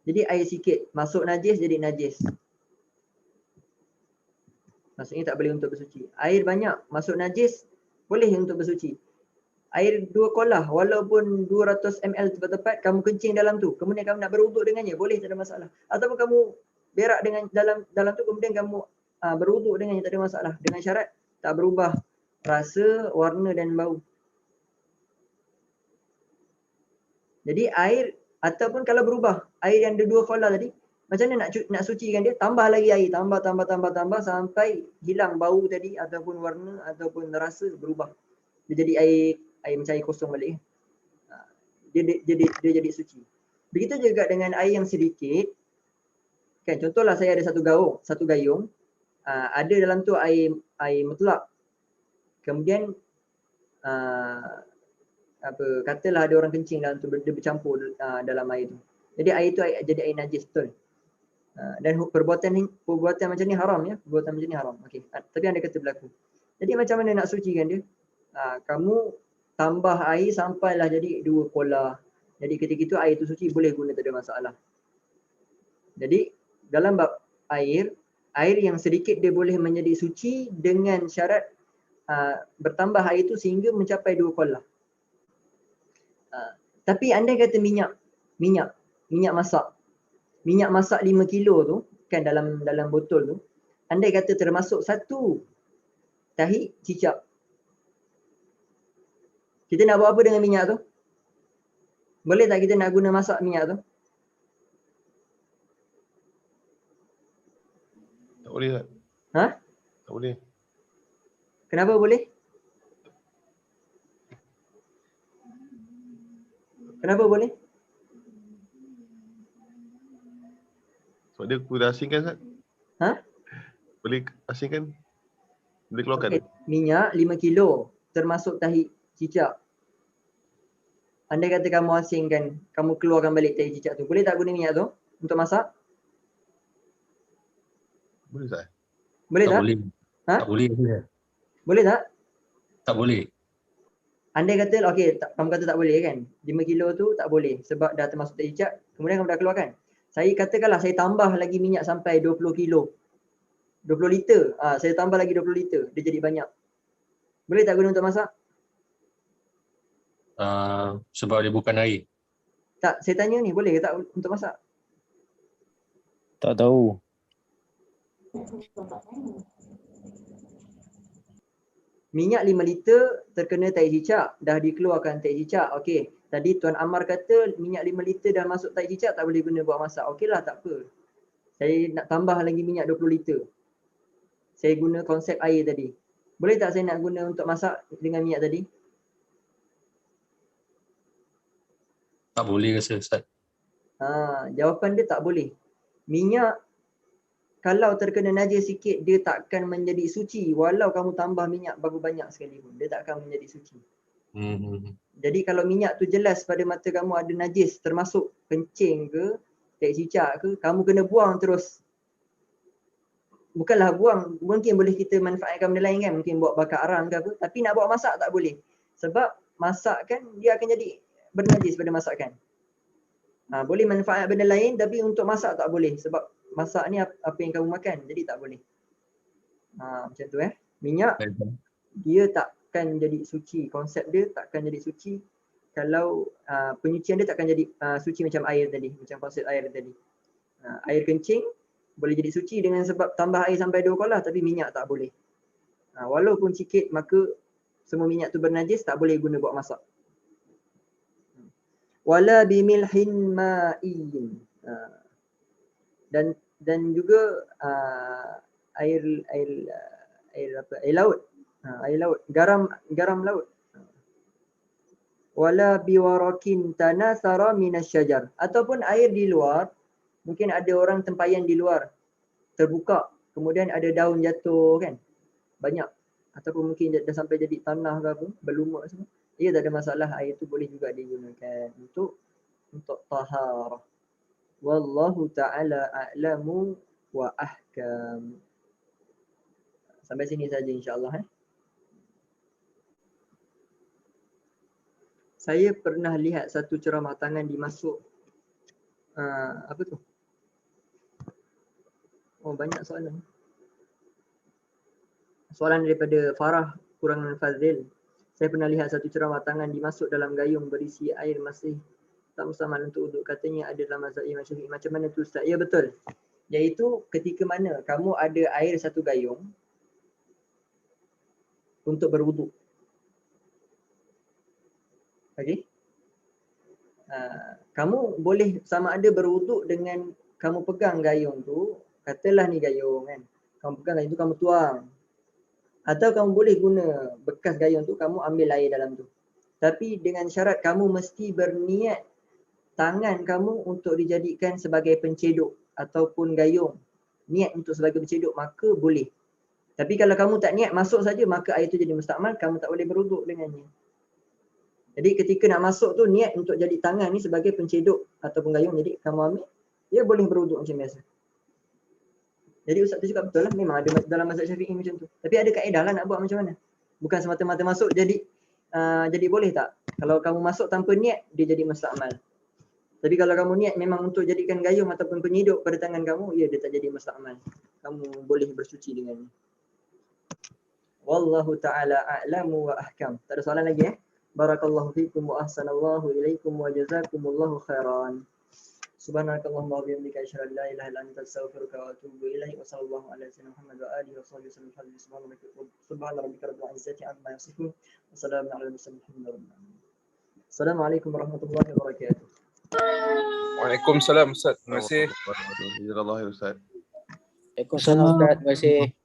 [SPEAKER 1] Jadi air sikit masuk najis jadi najis. Maksudnya tak boleh untuk bersuci. Air banyak masuk najis boleh untuk bersuci. Air 2 qollah walaupun 200 ml tepat-tepat kamu kencing dalam tu, kemudian kamu nak berwuduk dengannya, boleh, tak ada masalah. Ataupun kamu berak dengan dalam tu kemudian kamu berwuduk dengannya, tak ada masalah. Dengan syarat tak berubah rasa, warna dan bau. Jadi air, ataupun kalau berubah air yang ada 2 qollah tadi, macam mana nak sucikan dia? Tambah lagi air, tambah sampai hilang bau tadi ataupun warna ataupun rasa berubah. Dia jadi air macam air kosong balik. Dia jadi suci. Begitu juga dengan air yang sedikit. Kan, contohlah saya ada satu gayung, ada dalam tu air mutlak. Kemudian katalah ada orang kencing dalam tu, dia bercampur dalam air tu. Jadi air tu jadi air najis, betul. Dan perbuatan macam ni haram ya. Perbuatan macam ni haram. Okey. Tapi anda kata berlaku. Jadi macam mana nak sucikan dia? Kamu tambah air sampailah jadi 2 qollah. Jadi ketika itu air tu suci, boleh guna, tak ada masalah. Jadi dalam bab air yang sedikit dia boleh menjadi suci dengan syarat bertambah air itu sehingga mencapai 2 qollah. Tapi anda kata minyak masak. Minyak masak 5 kilo tu kan, dalam botol tu, anda kata termasuk 1 tahi cicak. Kita nak buat apa dengan minyak tu? Boleh tak kita nak guna masak minyak tu?
[SPEAKER 4] Tak boleh tak? Tak boleh.
[SPEAKER 1] Kenapa boleh? Kenapa boleh?
[SPEAKER 4] Sebab dia boleh asingkan, Ustaz? Boleh asingkan? Boleh keluarkan?
[SPEAKER 1] Okay. Minyak 5 kilo termasuk tahi cicak. Anda kata kamu asingkan, kamu keluarkan balik tahi cicak tu. Boleh tak guna minyak tu untuk masak?
[SPEAKER 4] Boleh tak?
[SPEAKER 1] Boleh tak?
[SPEAKER 2] Boleh. Tak boleh.
[SPEAKER 1] Boleh tak?
[SPEAKER 2] Tak boleh.
[SPEAKER 1] Anda kata, kamu kata tak boleh kan? 5 kilo tu tak boleh sebab dah termasuk tahi cicak, kemudian kamu dah keluarkan. Saya katakanlah saya tambah lagi minyak sampai 20 kilo. 20 liter. Saya tambah lagi 20 liter. Dia jadi banyak. Boleh tak guna untuk masak?
[SPEAKER 2] Sebab dia bukan air.
[SPEAKER 1] Tak, saya tanya ni, boleh ke tak untuk masak?
[SPEAKER 3] Tak tahu.
[SPEAKER 1] Minyak 5 liter terkena tahi cicak, dah dikeluarkan tahi cicak. Okey, tadi Tuan Ammar kata minyak 5 liter dah masuk tahi cicak, tak boleh guna buat masak. Okeylah, tak apa. Saya nak tambah lagi minyak 20 liter. Saya guna konsep air tadi. Boleh tak saya nak guna untuk masak dengan minyak tadi?
[SPEAKER 2] Tak boleh rasa Ustaz.
[SPEAKER 1] Jawapan dia tak boleh. Minyak kalau terkena najis sikit dia takkan menjadi suci walau kamu tambah minyak berapa banyak sekalipun. Dia takkan menjadi suci. Jadi kalau minyak tu jelas pada mata kamu ada najis termasuk kencing ke, tek cicak ke, kamu kena buang terus. Bukanlah buang, mungkin boleh kita manfaatkan benda lain kan, mungkin buat bakar arang ke apa, tapi nak buat masak tak boleh. Sebab masak kan dia akan jadi bernajis pada masakan. Boleh manfaat benda lain tapi untuk masak tak boleh sebab masak ni apa yang kamu makan, jadi tak boleh. Macam tu Minyak dia takkan jadi suci, konsep dia takkan jadi suci kalau penyucian dia takkan jadi suci macam air tadi, macam konsep air tadi. Air kencing boleh jadi suci dengan sebab tambah air sampai 2 kolah, tapi minyak tak boleh. Walaupun sikit maka semua minyak tu bernajis, tak boleh guna buat masak. Wala bimilhin ma'in. Dan juga air laut. Air laut, garam laut. Wala biwarakin tanasara minasyajar, ataupun air di luar, mungkin ada orang tempayan di luar terbuka, kemudian ada daun jatuh kan, banyak, ataupun mungkin dah sampai jadi tanah ke apa, berlumut semua. Ia tak ada masalah, air tu boleh juga digunakan untuk taharah. Wallahu ta'ala a'lamu wa ahkam. Sampai sini saja insya-Allah. Saya pernah lihat satu ceramah tangan dimasuk apa tu? Banyak soalan. Soalan daripada Farah Kurangan Fazil. Saya pernah lihat satu ceramah tangan dimasuk dalam gayung berisi air masih tak mustahmal untuk uduk. Katanya ada dalam mazhab Imam Syafi'i. Macam mana tu Ustaz? Ya betul. Iaitu ketika mana kamu ada air satu gayung untuk berwuduk. Okey. Kamu boleh sama ada berwuduk dengan kamu pegang gayung tu, katalah ni gayung kan. Kamu pegang gayung tu, kamu tuang. Atau kamu boleh guna bekas gayung tu, kamu ambil air dalam tu. Tapi dengan syarat kamu mesti berniat tangan kamu untuk dijadikan sebagai penceduk ataupun gayung. Niat untuk sebagai penceduk, maka boleh. Tapi kalau kamu tak niat, masuk saja, maka air tu jadi mustakmal, kamu tak boleh berwuduk dengannya. Jadi ketika nak masuk tu, niat untuk jadi tangan ni sebagai penceduk ataupun gayung, jadi kamu ambil, dia boleh berwuduk macam biasa. Jadi Ustaz tu cakap betul lah, memang ada dalam mazhab Syafi'i macam tu. Tapi ada kaedah lah nak buat macam mana. Bukan semata-mata masuk jadi boleh tak? Kalau kamu masuk tanpa niat, dia jadi mustakmal. Tapi kalau kamu niat memang untuk jadikan gayung ataupun penyeduk pada tangan kamu, ya dia tak jadi mustakmal. Kamu boleh bersuci dengannya. Wallahu ta'ala a'lamu wa ahkam. Tak ada soalan lagi Barakallahu fikum wa ahsanallahu ilaikum wa jazakumullahu khairan. Subhanakallahumma wa bihamdika asyhadu an la ilaha illa anta astaghfiruka wa atubu ilaik. Wa sallallahu ala sayyidina Muhammad wa alihi wa sahbihi wasallam. Subhana rabbika rabbil izzati amma yasifun. Wa salamun ala al-mursalin. Assalamualaikum warahmatullahi wabarakatuh.
[SPEAKER 5] Waalaikumsalam Ustaz. Terima kasih.
[SPEAKER 4] Jazakallahu khair Ustaz.
[SPEAKER 5] Waalaikumsalam Ustaz. Terima kasih.